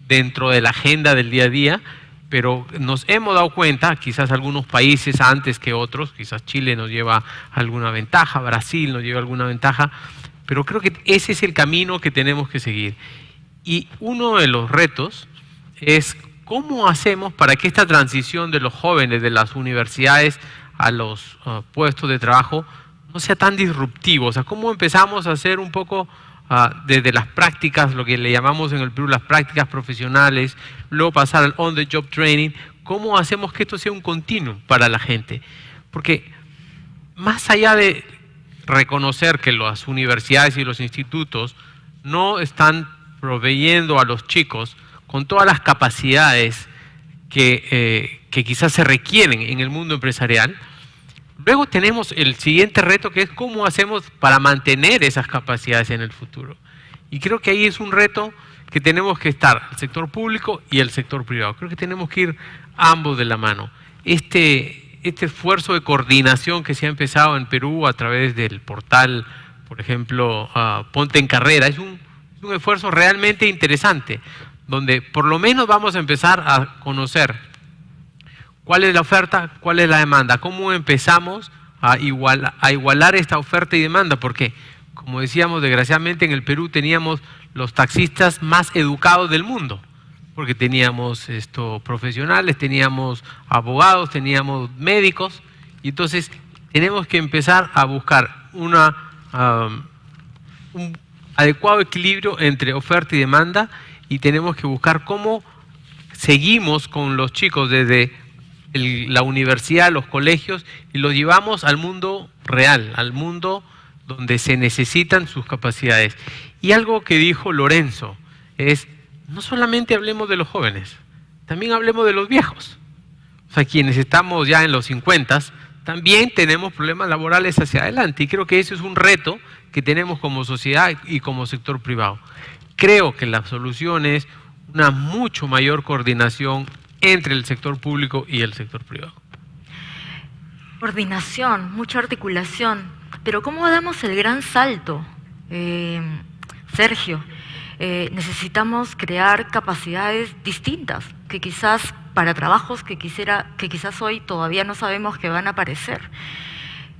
dentro de la agenda del día a día, pero nos hemos dado cuenta, quizás algunos países antes que otros, quizás Chile nos lleva alguna ventaja, Brasil nos lleva alguna ventaja, pero creo que ese es el camino que tenemos que seguir. Y uno de los retos es cómo hacemos para que esta transición de los jóvenes de las universidades a los puestos de trabajo no sea tan disruptivo. O sea, cómo empezamos a hacer un poco desde las prácticas, lo que le llamamos en el Perú las prácticas profesionales, luego pasar al on-the-job training, cómo hacemos que esto sea un continuum para la gente. Porque más allá de reconocer que las universidades y los institutos no están proveyendo a los chicos con todas las capacidades que quizás se requieren en el mundo empresarial, luego tenemos el siguiente reto, que es cómo hacemos para mantener esas capacidades en el futuro. Y creo que ahí es un reto que tenemos que estar, el sector público y el sector privado. Creo que tenemos que ir ambos de la mano. Este esfuerzo de coordinación que se ha empezado en Perú a través del portal, por ejemplo, Ponte en Carrera, es un esfuerzo realmente interesante, donde por lo menos vamos a empezar a conocer cuál es la oferta, cuál es la demanda, cómo empezamos a igualar esta oferta y demanda, porque, como decíamos, desgraciadamente en el Perú teníamos los taxistas más educados del mundo, porque teníamos profesionales, teníamos abogados, teníamos médicos, y entonces tenemos que empezar a buscar un adecuado equilibrio entre oferta y demanda, y tenemos que buscar cómo seguimos con los chicos desde la universidad, los colegios, y los llevamos al mundo real, al mundo donde se necesitan sus capacidades. Y algo que dijo Lorenzo es, no solamente hablemos de los jóvenes, también hablemos de los viejos. O sea, quienes estamos ya en los 50, también tenemos problemas laborales hacia adelante, y creo que ese es un reto que tenemos como sociedad y como sector privado. Creo que la solución es una mucho mayor coordinación entre el sector público y el sector privado. Coordinación, mucha articulación, pero ¿cómo damos el gran salto? Sergio, necesitamos crear capacidades distintas, que quizás para trabajos que quizás hoy todavía no sabemos que van a aparecer.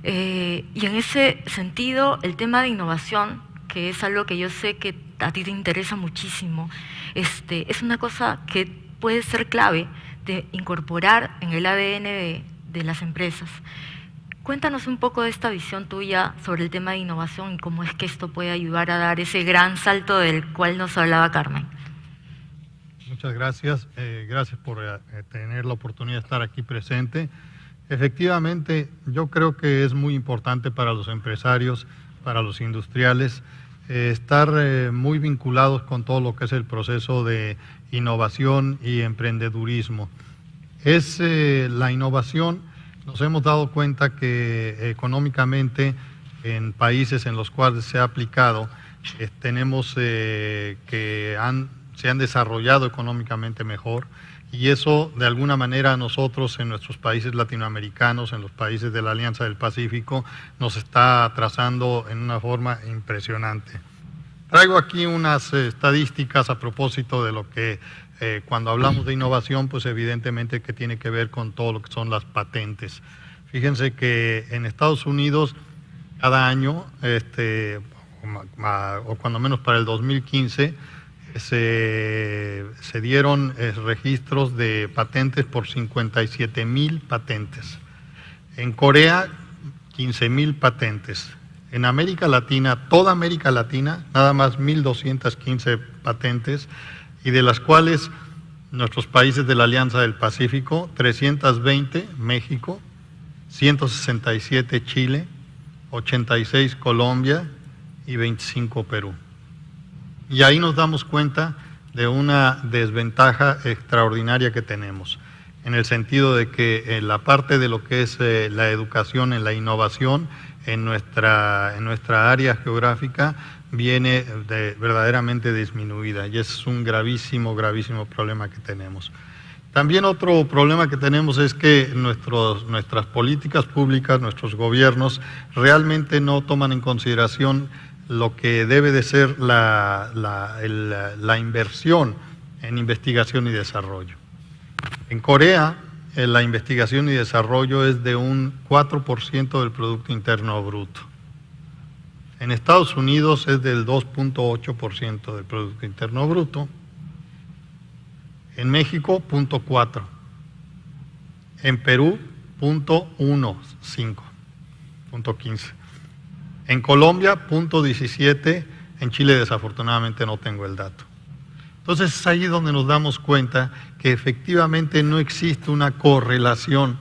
Y en ese sentido, el tema de innovación, que es algo que yo sé que a ti te interesa muchísimo, es una cosa que puede ser clave de incorporar en el ADN de las empresas. Cuéntanos un poco de esta visión tuya sobre el tema de innovación y cómo es que esto puede ayudar a dar ese gran salto del cual nos hablaba Carmen. Muchas gracias. Gracias por tener la oportunidad de estar aquí presente. Efectivamente, yo creo que es muy importante para los empresarios, para los industriales, estar muy vinculados con todo lo que es el proceso de innovación y emprendedurismo. La innovación, nos hemos dado cuenta que económicamente en países en los cuales se ha aplicado, tenemos que se han desarrollado económicamente mejor, y eso de alguna manera a nosotros en nuestros países latinoamericanos, en los países de la Alianza del Pacífico, nos está atrasando en una forma impresionante. Traigo aquí unas estadísticas a propósito de lo que cuando hablamos de innovación, pues evidentemente que tiene que ver con todo lo que son las patentes. Fíjense que en Estados Unidos cada año, o cuando menos para el 2015, se dieron registros de patentes por 57,000 patentes. En Corea, 15,000 patentes. En América Latina, toda América Latina, nada más 1,215 patentes, y de las cuales nuestros países de la Alianza del Pacífico, 320 México, 167 Chile, 86 Colombia y 25 Perú. Y ahí nos damos cuenta de una desventaja extraordinaria que tenemos, en el sentido de que en la parte de lo que es la educación, en la innovación, en nuestra área geográfica, viene verdaderamente disminuida, y ese es un gravísimo, gravísimo problema que tenemos. También otro problema que tenemos es que nuestras políticas públicas, nuestros gobiernos, realmente no toman en consideración lo que debe de ser la inversión en investigación y desarrollo. En Corea, la investigación y desarrollo es de un 4% del Producto Interno Bruto. En Estados Unidos es del 2.8% del Producto Interno Bruto. En México, 0.4%. En Perú, 0.15%. 0.15%. En Colombia, 0.17%. En Chile, desafortunadamente, no tengo el dato. Entonces, es ahí donde nos damos cuenta que efectivamente no existe una correlación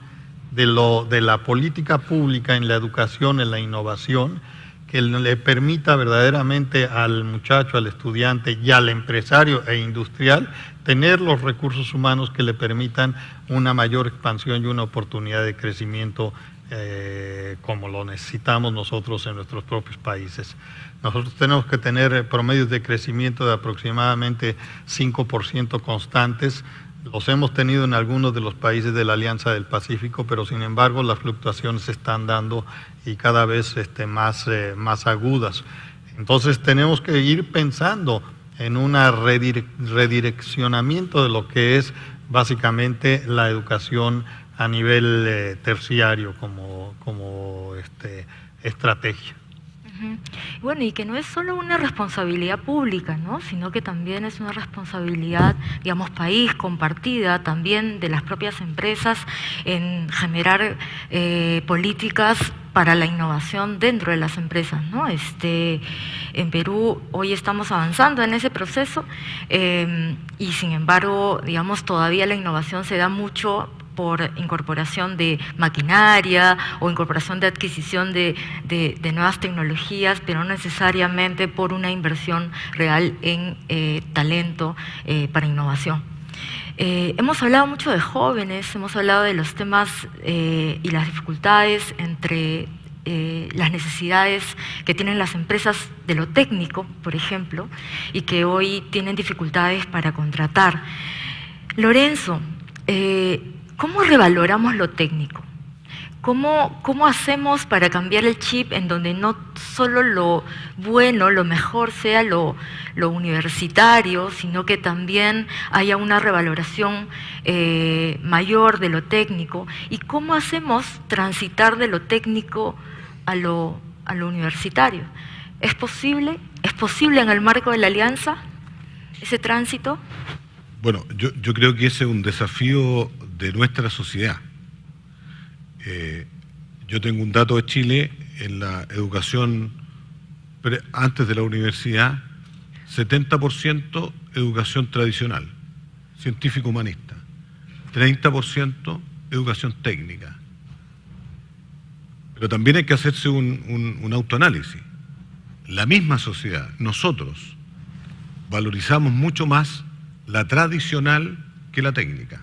de la política pública en la educación, en la innovación, que le permita verdaderamente al muchacho, al estudiante y al empresario e industrial tener los recursos humanos que le permitan una mayor expansión y una oportunidad de crecimiento como lo necesitamos nosotros en nuestros propios países. Nosotros tenemos que tener promedios de crecimiento de aproximadamente 5% constantes. Los hemos tenido en algunos de los países de la Alianza del Pacífico, pero sin embargo las fluctuaciones se están dando y cada vez más agudas. Entonces tenemos que ir pensando en un redireccionamiento de lo que es básicamente la educación a nivel terciario como estrategia. Bueno, y que no es solo una responsabilidad pública, ¿no?, sino que también es una responsabilidad, digamos, país, compartida también de las propias empresas en generar políticas para la innovación dentro de las empresas, ¿no? En Perú hoy estamos avanzando en ese proceso y sin embargo, digamos, todavía la innovación se da mucho por incorporación de maquinaria o incorporación de adquisición de nuevas tecnologías, pero no necesariamente por una inversión real en talento para innovación. Hemos hablado mucho de jóvenes, hemos hablado de los temas y las dificultades entre las necesidades que tienen las empresas de lo técnico, por ejemplo, y que hoy tienen dificultades para contratar. Lorenzo, ¿cómo revaloramos lo técnico? ¿Cómo hacemos para cambiar el chip en donde no solo lo bueno, lo mejor sea lo universitario, sino que también haya una revaloración mayor de lo técnico? ¿Y cómo hacemos transitar de lo técnico a lo universitario? ¿Es posible? ¿Es posible en el marco de la alianza ese tránsito? Bueno, yo creo que ese es un desafío de nuestra sociedad. Yo tengo un dato de Chile en la educación antes de la universidad, 70% educación tradicional, científico-humanista, 30% educación técnica. Pero también hay que hacerse un autoanálisis. La misma sociedad, nosotros, valorizamos mucho más la tradicional que la técnica.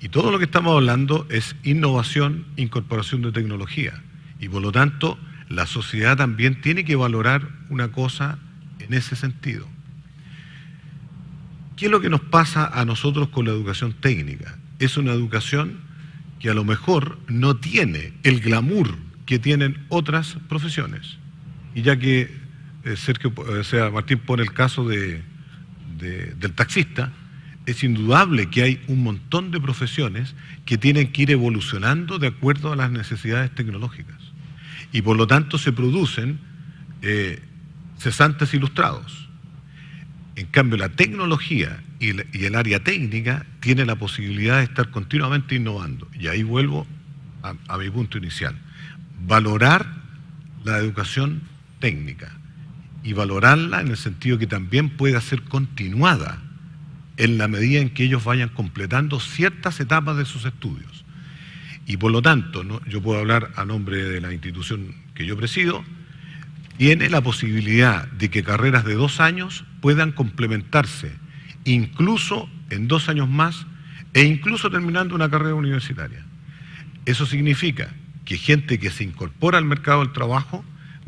Y todo lo que estamos hablando es innovación, incorporación de tecnología. Y por lo tanto, la sociedad también tiene que valorar una cosa en ese sentido. ¿Qué es lo que nos pasa a nosotros con la educación técnica? Es una educación que a lo mejor no tiene el glamour que tienen otras profesiones. Y ya que Martín pone el caso del taxista, es indudable que hay un montón de profesiones que tienen que ir evolucionando de acuerdo a las necesidades tecnológicas. Y por lo tanto se producen cesantes ilustrados. En cambio, la tecnología y el área técnica tiene la posibilidad de estar continuamente innovando. Y ahí vuelvo a mi punto inicial. Valorar la educación técnica y valorarla en el sentido que también pueda ser continuada en la medida en que ellos vayan completando ciertas etapas de sus estudios. Y por lo tanto, ¿no?, yo puedo hablar a nombre de la institución que yo presido, tiene la posibilidad de que carreras de 2 años puedan complementarse, incluso en 2 años más, e incluso terminando una carrera universitaria. Eso significa que gente que se incorpora al mercado del trabajo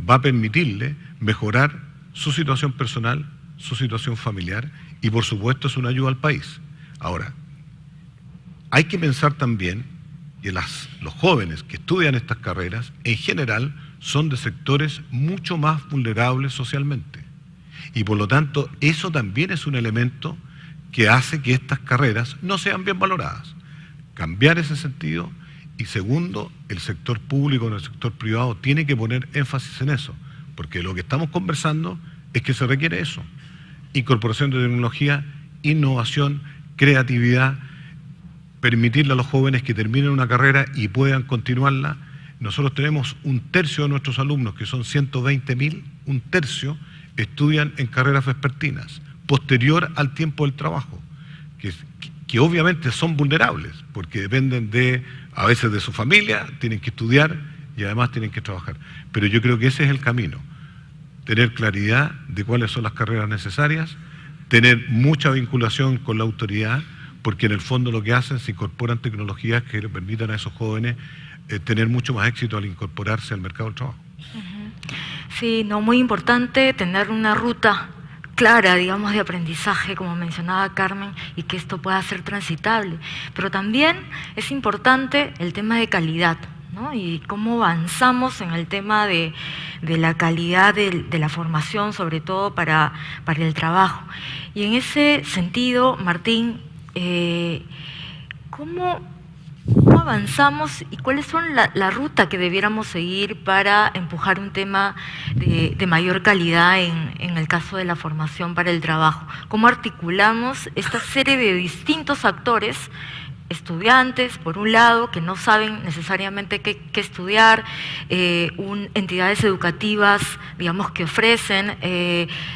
va a permitirle mejorar su situación personal, su situación familiar, y por supuesto es una ayuda al país. Ahora, hay que pensar también que los jóvenes que estudian estas carreras, en general, son de sectores mucho más vulnerables socialmente. Y por lo tanto, eso también es un elemento que hace que estas carreras no sean bien valoradas. Cambiar ese sentido. Y segundo, el sector público y el sector privado tiene que poner énfasis en eso, porque lo que estamos conversando es que se requiere eso. Incorporación de tecnología, innovación, creatividad, permitirle a los jóvenes que terminen una carrera y puedan continuarla. Nosotros tenemos 1/3 de nuestros alumnos, que son 120.000, 1/3 estudian en carreras vespertinas, posterior al tiempo del trabajo, que obviamente son vulnerables, porque dependen a veces de su familia, tienen que estudiar y además tienen que trabajar. Pero yo creo que ese es el camino. Tener claridad de cuáles son las carreras necesarias, tener mucha vinculación con la autoridad, porque en el fondo lo que hacen se incorporan tecnologías que le permitan a esos jóvenes tener mucho más éxito al incorporarse al mercado del trabajo. Sí, no, muy importante tener una ruta clara, digamos, de aprendizaje, como mencionaba Carmen, y que esto pueda ser transitable. Pero también es importante el tema de calidad, ¿no? Y cómo avanzamos en el tema de la calidad de la formación, sobre todo para el trabajo. Y en ese sentido, Martín, ¿cómo avanzamos y cuáles son la ruta que debiéramos seguir para empujar un tema de mayor calidad en el caso de la formación para el trabajo? ¿Cómo articulamos esta serie de distintos actores, estudiantes, por un lado, que no saben necesariamente qué estudiar, entidades educativas, digamos, que ofrecen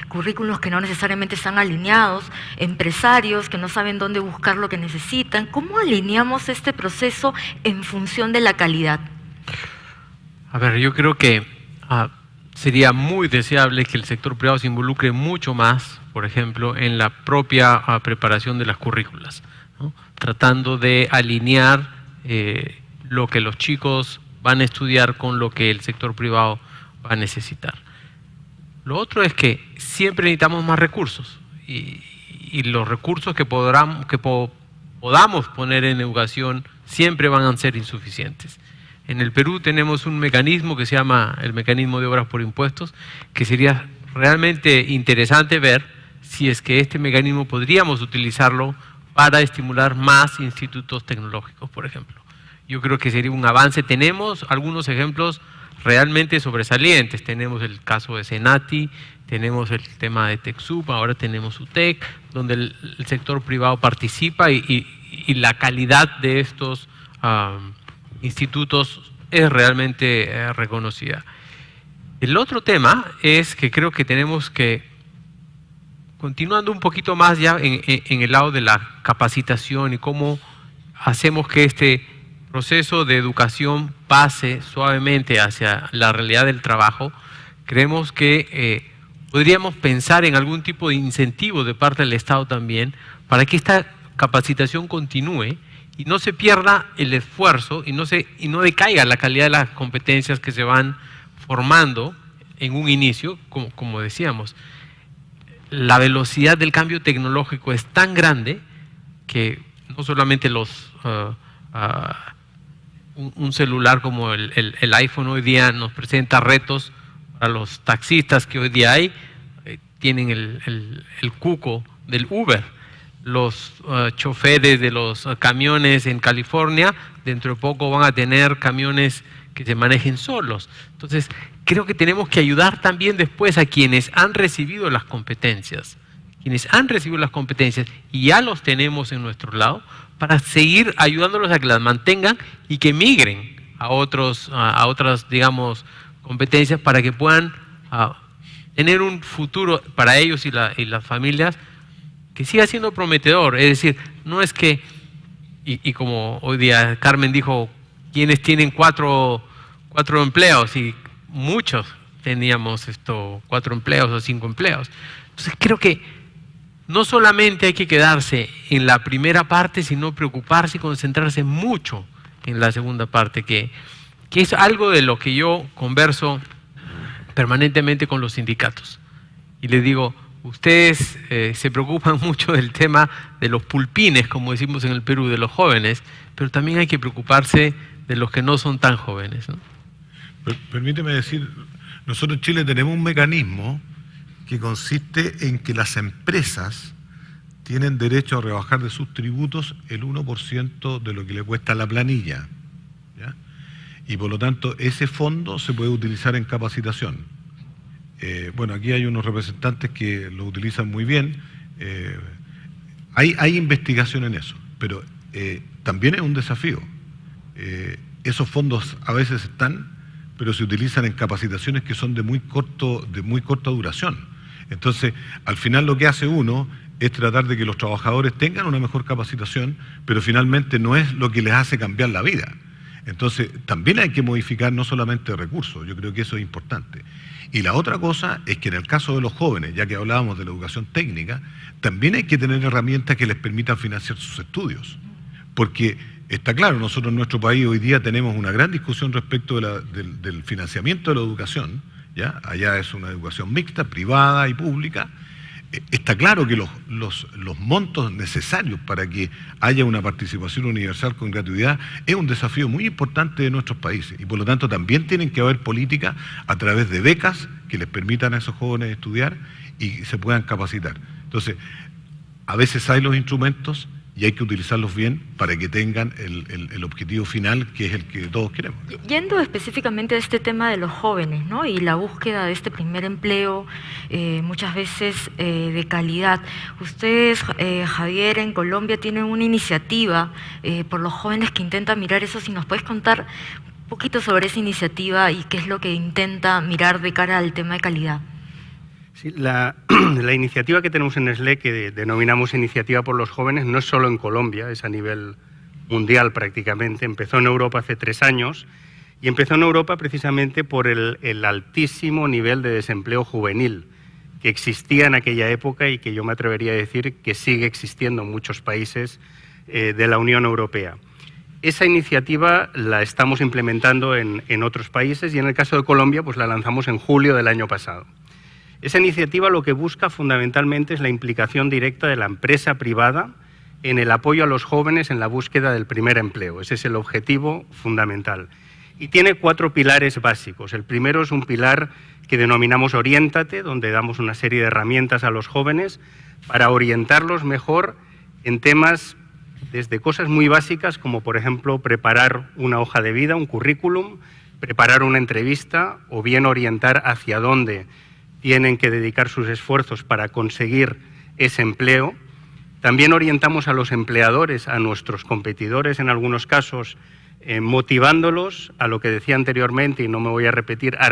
currículos que no necesariamente están alineados, empresarios que no saben dónde buscar lo que necesitan? ¿Cómo alineamos este proceso en función de la calidad? A ver, yo creo que sería muy deseable que el sector privado se involucre mucho más, por ejemplo, en la propia preparación de las currículas, ¿no? Tratando de alinear lo que los chicos van a estudiar con lo que el sector privado va a necesitar. Lo otro es que siempre necesitamos más recursos y los recursos que podamos poner en educación siempre van a ser insuficientes. En el Perú tenemos un mecanismo que se llama el mecanismo de obras por impuestos, que sería realmente interesante ver si es que este mecanismo podríamos utilizarlo para estimular más institutos tecnológicos, por ejemplo. Yo creo que sería un avance. Tenemos algunos ejemplos realmente sobresalientes. Tenemos el caso de Senati, tenemos el tema de TechSoup, ahora tenemos UTEC, donde el sector privado participa y la calidad de estos institutos es realmente reconocida. El otro tema es que creo que tenemos que, continuando un poquito más ya en el lado de la capacitación y cómo hacemos que este proceso de educación pase suavemente hacia la realidad del trabajo, creemos que podríamos pensar en algún tipo de incentivo de parte del Estado también para que esta capacitación continúe y no se pierda el esfuerzo y no decaiga la calidad de las competencias que se van formando en un inicio, como decíamos. La velocidad del cambio tecnológico es tan grande que no solamente un celular como el iPhone hoy día nos presenta retos para los taxistas que hoy día hay, tienen el cuco del Uber. Los choferes de los camiones en California dentro de poco van a tener camiones que se manejen solos. Entonces, creo que tenemos que ayudar también después a quienes han recibido las competencias, y ya los tenemos en nuestro lado, para seguir ayudándolos a que las mantengan y que migren a otras, digamos, competencias para que puedan tener un futuro para ellos y las familias que siga siendo prometedor. Es decir, no es que, y como hoy día Carmen dijo, quienes tienen cuatro empleos, y muchos teníamos 4 empleos o 5 empleos. Entonces creo que no solamente hay que quedarse en la primera parte, sino preocuparse y concentrarse mucho en la segunda parte, que es algo de lo que yo converso permanentemente con los sindicatos. Y les digo, ustedes se preocupan mucho del tema de los pulpines, como decimos en el Perú, de los jóvenes, pero también hay que preocuparse de los que no son tan jóvenes, ¿no? Permíteme decir, nosotros en Chile tenemos un mecanismo que consiste en que las empresas tienen derecho a rebajar de sus tributos el 1% de lo que le cuesta la planilla, ¿ya? Y por lo tanto ese fondo se puede utilizar en capacitación. Bueno, aquí hay unos representantes que lo utilizan muy bien. Hay investigación en eso, pero también es un desafío. Esos fondos a veces están, pero se utilizan en capacitaciones que son de muy corta duración. Entonces, al final lo que hace uno es tratar de que los trabajadores tengan una mejor capacitación, pero finalmente no es lo que les hace cambiar la vida. Entonces, también hay que modificar no solamente recursos, yo creo que eso es importante. Y la otra cosa es que en el caso de los jóvenes, ya que hablábamos de la educación técnica, también hay que tener herramientas que les permitan financiar sus estudios. Porque está claro, nosotros en nuestro país hoy día tenemos una gran discusión respecto del financiamiento de la educación, ¿ya? Allá es una educación mixta, privada y pública, está claro que los montos necesarios para que haya una participación universal con gratuidad es un desafío muy importante de nuestros países y por lo tanto también tienen que haber políticas a través de becas que les permitan a esos jóvenes estudiar y se puedan capacitar. Entonces, a veces hay los instrumentos y hay que utilizarlos bien para que tengan el objetivo final, que es el que todos queremos. Yendo específicamente a este tema de los jóvenes, ¿no? Y la búsqueda de este primer empleo, muchas veces de calidad. Ustedes, Javier, en Colombia tienen una iniciativa por los jóvenes que intenta mirar eso. Si nos puedes contar un poquito sobre esa iniciativa y qué es lo que intenta mirar de cara al tema de calidad. Sí, la iniciativa que tenemos en Nestlé, que denominamos Iniciativa por los Jóvenes, no es solo en Colombia, es a nivel mundial prácticamente. Empezó en Europa hace 3 años y empezó en Europa precisamente por el altísimo nivel de desempleo juvenil que existía en aquella época y que yo me atrevería a decir que sigue existiendo en muchos países de la Unión Europea. Esa iniciativa la estamos implementando en otros países y en el caso de Colombia pues la lanzamos en julio del año pasado. Esa iniciativa lo que busca fundamentalmente es la implicación directa de la empresa privada en el apoyo a los jóvenes en la búsqueda del primer empleo. Ese es el objetivo fundamental. Y tiene 4 pilares básicos. El primero es un pilar que denominamos Oriéntate, donde damos una serie de herramientas a los jóvenes para orientarlos mejor en temas desde cosas muy básicas como, por ejemplo, preparar una hoja de vida, un currículum, preparar una entrevista o bien orientar hacia dónde tienen que dedicar sus esfuerzos para conseguir ese empleo. También orientamos a los empleadores, a nuestros competidores en algunos casos, motivándolos a lo que decía anteriormente, y no me voy a repetir, a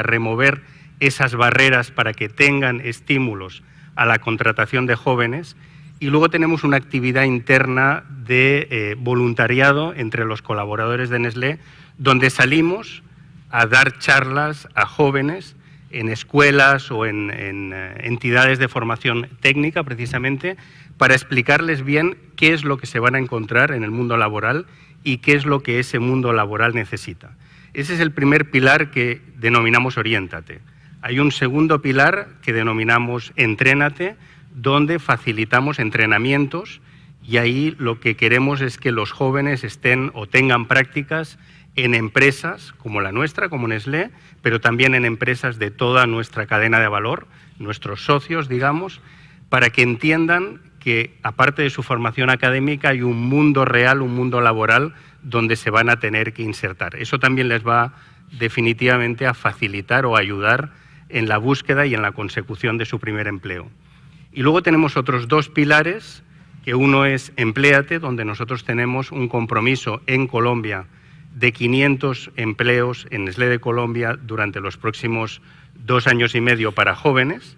remover esas barreras para que tengan estímulos a la contratación de jóvenes. Y luego tenemos una actividad interna de voluntariado entre los colaboradores de Nestlé, donde salimos a dar charlas a jóvenes en escuelas o en entidades de formación técnica, precisamente, para explicarles bien qué es lo que se van a encontrar en el mundo laboral y qué es lo que ese mundo laboral necesita. Ese es el primer pilar que denominamos Oriéntate. Hay un segundo pilar que denominamos Entrénate, donde facilitamos entrenamientos y ahí lo que queremos es que los jóvenes estén o tengan prácticas en empresas como la nuestra, como Nestlé, pero también en empresas de toda nuestra cadena de valor, nuestros socios, digamos, para que entiendan que, aparte de su formación académica, hay un mundo real, un mundo laboral, donde se van a tener que insertar. Eso también les va definitivamente a facilitar o ayudar en la búsqueda y en la consecución de su primer empleo. Y luego tenemos otros 2 pilares, que uno es Empléate, donde nosotros tenemos un compromiso en Colombia de 500 empleos en Nestlé de Colombia durante los próximos 2 años y medio para jóvenes.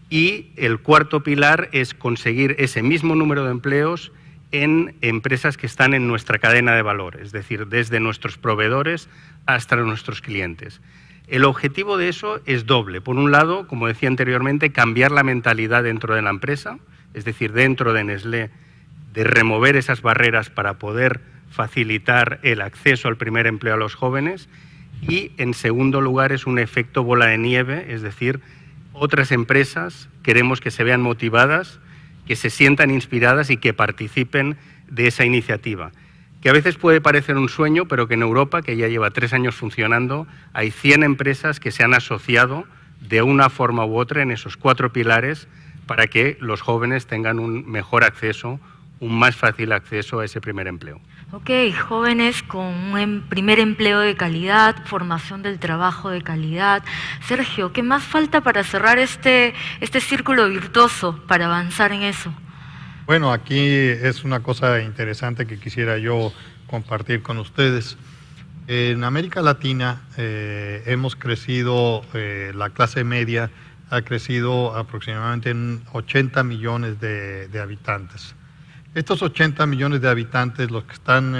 Y el cuarto pilar es conseguir ese mismo número de empleos en empresas que están en nuestra cadena de valor, es decir, desde nuestros proveedores hasta nuestros clientes. El objetivo de eso es doble. Por un lado, como decía anteriormente, cambiar la mentalidad dentro de la empresa, es decir, dentro de Nestlé, de remover esas barreras para poder facilitar el acceso al primer empleo a los jóvenes. Y, en segundo lugar, es un efecto bola de nieve, es decir, otras empresas queremos que se vean motivadas, que se sientan inspiradas y que participen de esa iniciativa, que a veces puede parecer un sueño, pero que en Europa, que ya lleva 3 años funcionando, hay 100 empresas que se han asociado de una forma u otra en esos 4 pilares para que los jóvenes tengan un mejor acceso, un más fácil acceso a ese primer empleo. Ok, jóvenes con un primer empleo de calidad, formación del trabajo de calidad. Sergio, ¿qué más falta para cerrar este círculo virtuoso, para avanzar en eso? Bueno, aquí es una cosa interesante que quisiera yo compartir con ustedes. En América Latina hemos crecido, la clase media ha crecido aproximadamente en 80 millones de habitantes. Estos 80 millones de habitantes, lo que están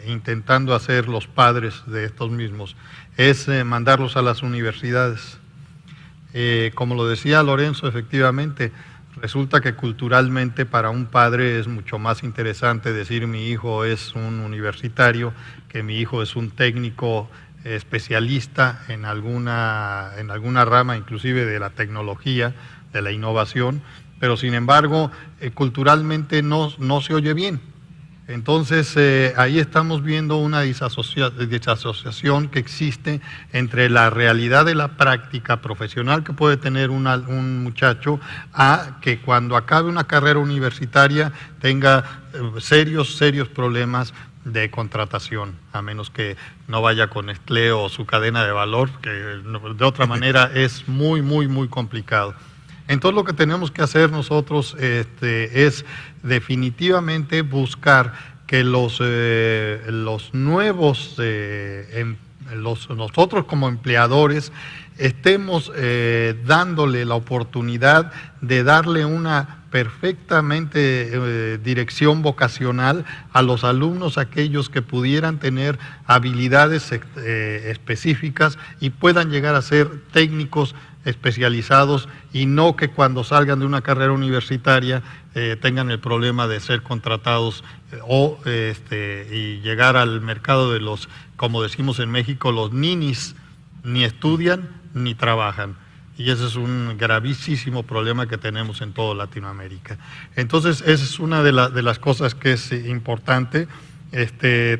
intentando hacer los padres de estos mismos es mandarlos a las universidades. Como lo decía Lorenzo, efectivamente, resulta que culturalmente para un padre es mucho más interesante decir mi hijo es un universitario que mi hijo es un técnico especialista en alguna rama, inclusive de la tecnología, la innovación, pero sin embargo culturalmente no se oye bien. Entonces ahí estamos viendo una desasociación que existe entre la realidad de la práctica profesional que puede tener un muchacho a que cuando acabe una carrera universitaria tenga serios problemas de contratación, a menos que no vaya con Nestlé o su cadena de valor, que de otra manera es muy complicado. Entonces lo que tenemos que hacer nosotros es definitivamente buscar que los nuevos, nosotros como empleadores, estemos dándole la oportunidad de darle una perfectamente dirección vocacional a los alumnos, aquellos que pudieran tener habilidades específicas y puedan llegar a ser técnicos especializados, y no que cuando salgan de una carrera universitaria tengan el problema de ser contratados y llegar al mercado de los, como decimos en México, los ninis, ni estudian ni trabajan. Y ese es un gravísimo problema que tenemos en toda Latinoamérica. Entonces, esa es una de las cosas que es importante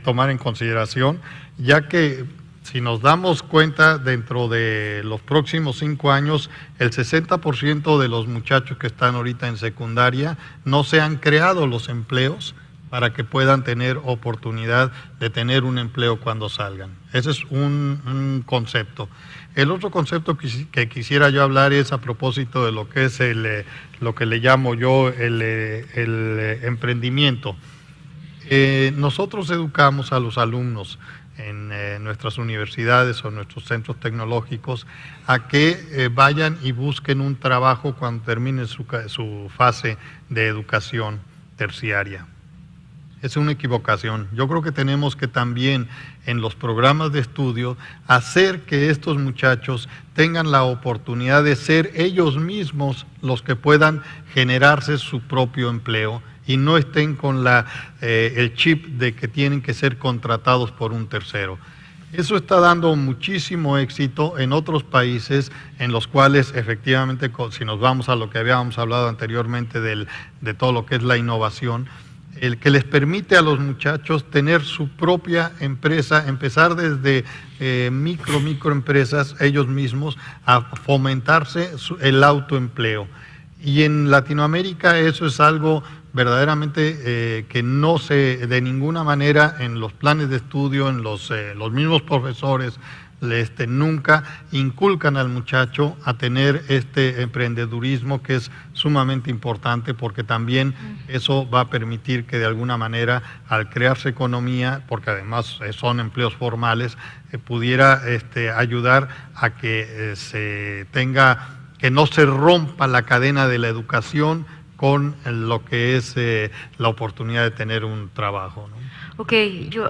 tomar en consideración, ya que si nos damos cuenta, dentro de los próximos 5 años, el 60% de los muchachos que están ahorita en secundaria no se han creado los empleos para que puedan tener oportunidad de tener un empleo cuando salgan. Ese es un concepto. El otro concepto que quisiera yo hablar es a propósito de lo que es lo que le llamo yo el emprendimiento. Nosotros educamos a los alumnos en nuestras universidades o nuestros centros tecnológicos a que vayan y busquen un trabajo cuando terminen su fase de educación terciaria. Es una equivocación. Yo creo que tenemos que también en los programas de estudio hacer que estos muchachos tengan la oportunidad de ser ellos mismos los que puedan generarse su propio empleo y no estén con el chip de que tienen que ser contratados por un tercero. Eso está dando muchísimo éxito en otros países en los cuales efectivamente, si nos vamos a lo que habíamos hablado anteriormente de todo lo que es la innovación, el que les permite a los muchachos tener su propia empresa, empezar desde microempresas ellos mismos a fomentarse el autoempleo. Y en Latinoamérica eso es algo verdaderamente que no se, de ninguna manera en los planes de estudio, en los mismos profesores, nunca inculcan al muchacho a tener este emprendedurismo, que es sumamente importante, porque también eso va a permitir que de alguna manera, al crearse economía, porque además son empleos formales, pudiera ayudar a que que no se rompa la cadena de la educación con lo que es la oportunidad de tener un trabajo, ¿no? Ok, yo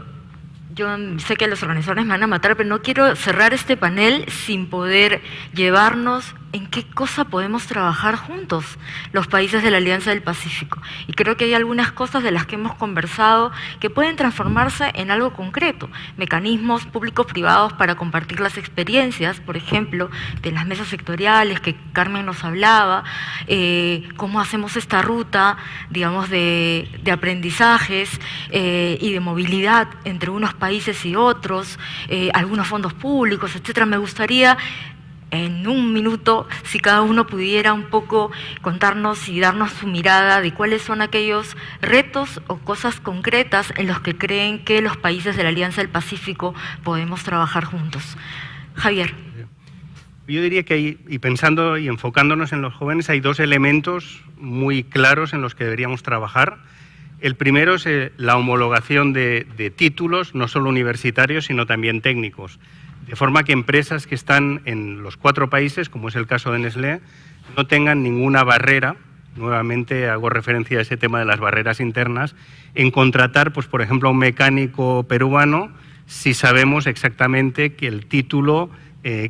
sé que los organizadores me van a matar, pero no quiero cerrar este panel sin poder llevarnos en qué cosa podemos trabajar juntos los países de la Alianza del Pacífico. Y creo que hay algunas cosas de las que hemos conversado que pueden transformarse en algo concreto. Mecanismos públicos-privados para compartir las experiencias, por ejemplo, de las mesas sectoriales que Carmen nos hablaba, cómo hacemos esta ruta, digamos, de aprendizajes y de movilidad entre unos países y otros, algunos fondos públicos, etcétera. Me gustaría en un minuto, si cada uno pudiera un poco contarnos y darnos su mirada de cuáles son aquellos retos o cosas concretas en los que creen que los países de la Alianza del Pacífico podemos trabajar juntos. Javier. Yo diría que y pensando y enfocándonos en los jóvenes, hay 2 elementos muy claros en los que deberíamos trabajar. El primero es la homologación de títulos, no solo universitarios, sino también técnicos. De forma que empresas que están en los 4 países, como es el caso de Nestlé, no tengan ninguna barrera, nuevamente hago referencia a ese tema de las barreras internas, en contratar, pues, por ejemplo, a un mecánico peruano si sabemos exactamente que el título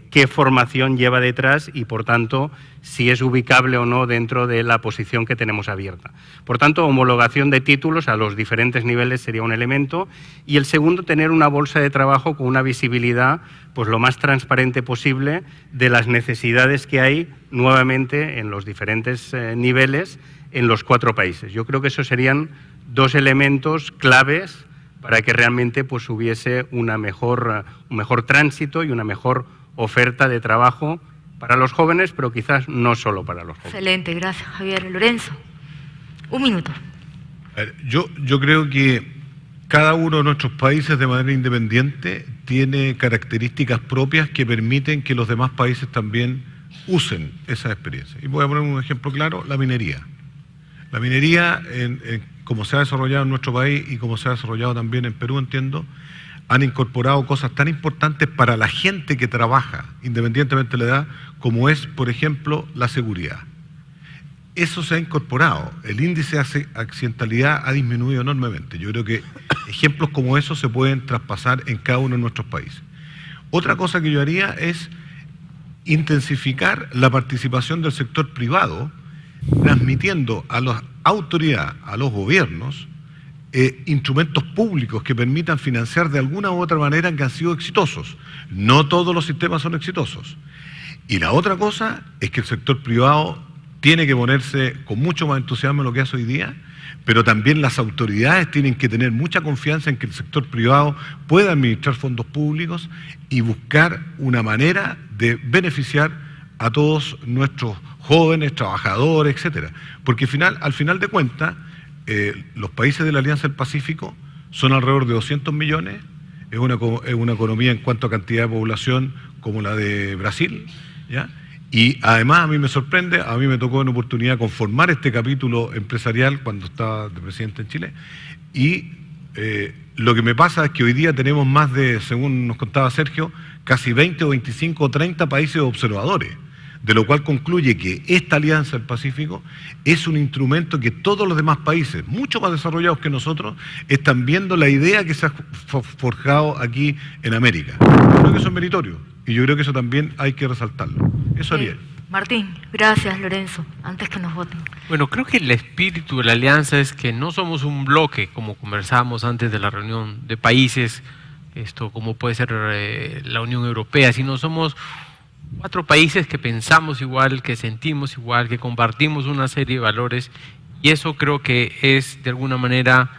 qué formación lleva detrás y, por tanto, si es ubicable o no dentro de la posición que tenemos abierta. Por tanto, homologación de títulos a los diferentes niveles sería un elemento, y el segundo, tener una bolsa de trabajo con una visibilidad pues lo más transparente posible de las necesidades que hay nuevamente en los diferentes niveles en los 4 países. Yo creo que esos serían 2 elementos claves para que realmente pues hubiese un mejor tránsito y una mejor oferta de trabajo para los jóvenes, pero quizás no solo para los jóvenes. Excelente, gracias, Javier. Lorenzo, 1 minuto. Yo creo que cada uno de nuestros países de manera independiente tiene características propias que permiten que los demás países también usen esa experiencia. Y voy a poner un ejemplo claro: la minería. La minería, como se ha desarrollado en nuestro país y como se ha desarrollado también en Perú, entiendo, han incorporado cosas tan importantes para la gente que trabaja, independientemente de la edad, como es, por ejemplo, la seguridad. Eso se ha incorporado. El índice de accidentalidad ha disminuido enormemente. Yo creo que ejemplos como esos se pueden traspasar en cada uno de nuestros países. Otra cosa que yo haría es intensificar la participación del sector privado, transmitiendo a las autoridades, a los gobiernos, instrumentos públicos que permitan financiar de alguna u otra manera que han sido exitosos. No todos los sistemas son exitosos. Y la otra cosa es que el sector privado tiene que ponerse con mucho más entusiasmo en lo que hace hoy día, pero también las autoridades tienen que tener mucha confianza en que el sector privado pueda administrar fondos públicos y buscar una manera de beneficiar a todos nuestros jóvenes, trabajadores, etcétera. Porque al final de cuentas, los países de la Alianza del Pacífico son alrededor de 200 millones, es una economía en cuanto a cantidad de población como la de Brasil, ¿ya? Y además a mí me sorprende, a mí me tocó en oportunidad conformar este capítulo empresarial cuando estaba de presidente en Chile, y lo que me pasa es que hoy día tenemos más de, según nos contaba Sergio, casi 20 o 25 o 30 países observadores, de lo cual concluye que esta Alianza del Pacífico es un instrumento que todos los demás países, mucho más desarrollados que nosotros, están viendo la idea que se ha forjado aquí en América. Yo creo que eso es meritorio y yo creo que eso también hay que resaltarlo. Eso haría. Martín, gracias, Lorenzo, antes que nos voten. Bueno, creo que el espíritu de la alianza es que no somos un bloque, como conversábamos antes de la reunión, de países, como puede ser la Unión Europea, sino somos 4 países que pensamos igual, que sentimos igual, que compartimos una serie de valores, y eso creo que es de alguna manera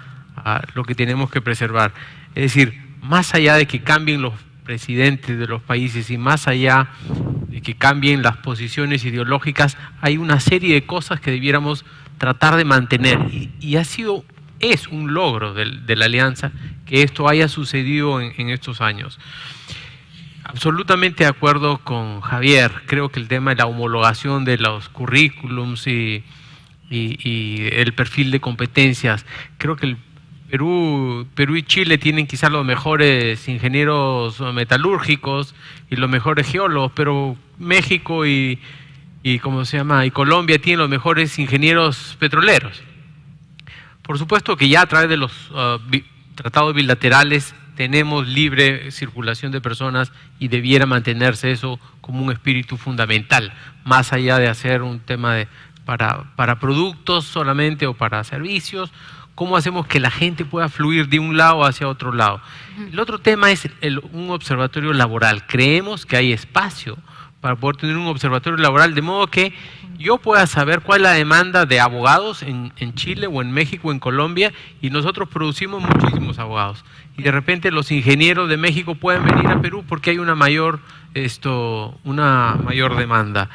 lo que tenemos que preservar. Es decir, más allá de que cambien los presidentes de los países y más allá de que cambien las posiciones ideológicas, hay una serie de cosas que debiéramos tratar de mantener, y es un logro de la alianza que esto haya sucedido en estos años. Absolutamente de acuerdo con Javier. Creo que el tema de la homologación de los currículums y el perfil de competencias, creo que Perú y Chile tienen quizás los mejores ingenieros metalúrgicos y los mejores geólogos, pero México y Colombia tienen los mejores ingenieros petroleros. Por supuesto que ya a través de los tratados bilaterales tenemos libre circulación de personas y debiera mantenerse eso como un espíritu fundamental, más allá de hacer un tema para productos solamente o para servicios. ¿Cómo hacemos que la gente pueda fluir de un lado hacia otro lado? El otro tema es un observatorio laboral. Creemos que hay espacio para poder tener un observatorio laboral, de modo que yo pueda saber cuál es la demanda de abogados en Chile o en México o en Colombia, y nosotros producimos muchísimos abogados. Y de repente los ingenieros de México pueden venir a Perú porque hay una mayor demanda.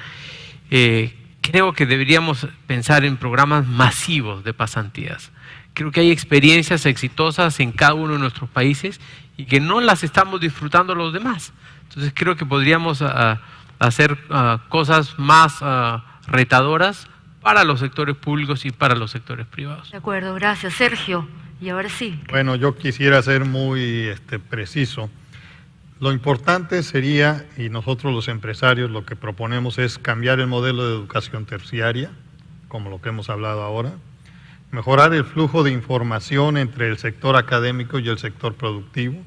Creo que deberíamos pensar en programas masivos de pasantías. Creo que hay experiencias exitosas en cada uno de nuestros países y que no las estamos disfrutando los demás. Entonces creo que podríamos hacer cosas más retadoras para los sectores públicos y para los sectores privados. De acuerdo, gracias. Sergio, y ahora sí. Bueno, yo quisiera ser muy preciso. Lo importante sería, y nosotros los empresarios lo que proponemos es cambiar el modelo de educación terciaria, como lo que hemos hablado ahora, mejorar el flujo de información entre el sector académico y el sector productivo,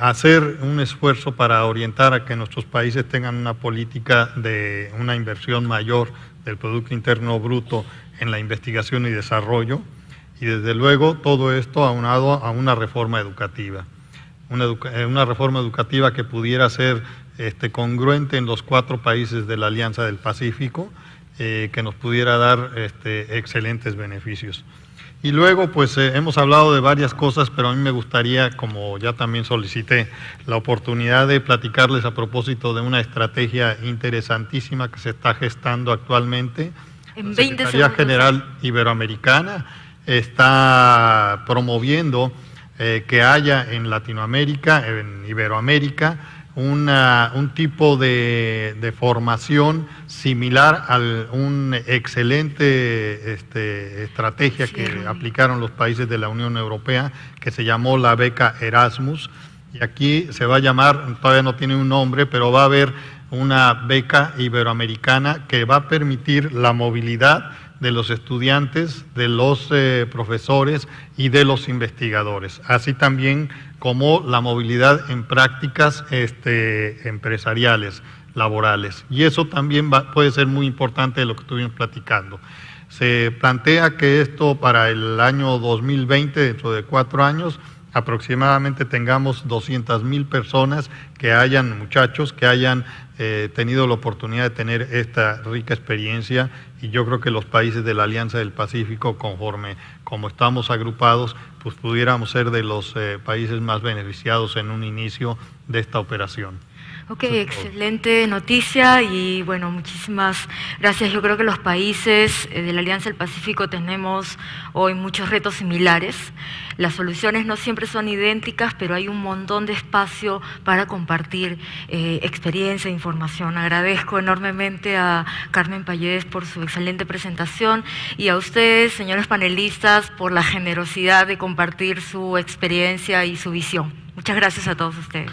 hacer un esfuerzo para orientar a que nuestros países tengan una política de una inversión mayor del Producto Interno Bruto en la investigación y desarrollo, y desde luego todo esto aunado a una reforma educativa. Una reforma educativa que pudiera ser congruente en los 4 países de la Alianza del Pacífico, que nos pudiera dar excelentes beneficios. Y luego, pues hemos hablado de varias cosas, pero a mí me gustaría, como ya también solicité, la oportunidad de platicarles a propósito de una estrategia interesantísima que se está gestando actualmente. En La 20 Secretaría segundos. General Iberoamericana está promoviendo que haya en Latinoamérica, en Iberoamérica, un tipo de formación similar a una excelente estrategia que aplicaron los países de la Unión Europea, que se llamó la beca Erasmus, y aquí se va a llamar, todavía no tiene un nombre, pero va a haber una beca iberoamericana que va a permitir la movilidad de los estudiantes, de los profesores y de los investigadores, así también como la movilidad en prácticas empresariales, laborales. Y eso también puede ser muy importante de lo que estuvimos platicando. Se plantea que esto para el año 2020, dentro de 4 años, aproximadamente tengamos 200,000 personas que hayan, muchachos, que hayan tenido la oportunidad de tener esta rica experiencia, y yo creo que los países de la Alianza del Pacífico, conforme como estamos agrupados, pues pudiéramos ser de los países más beneficiados en un inicio de esta operación. Ok, excelente noticia y bueno, muchísimas gracias. Yo creo que los países de la Alianza del Pacífico tenemos hoy muchos retos similares. Las soluciones no siempre son idénticas, pero hay un montón de espacio para compartir experiencia e información. Agradezco enormemente a Carmen Pallés por su excelente presentación y a ustedes, señores panelistas, por la generosidad de compartir su experiencia y su visión. Muchas gracias a todos ustedes.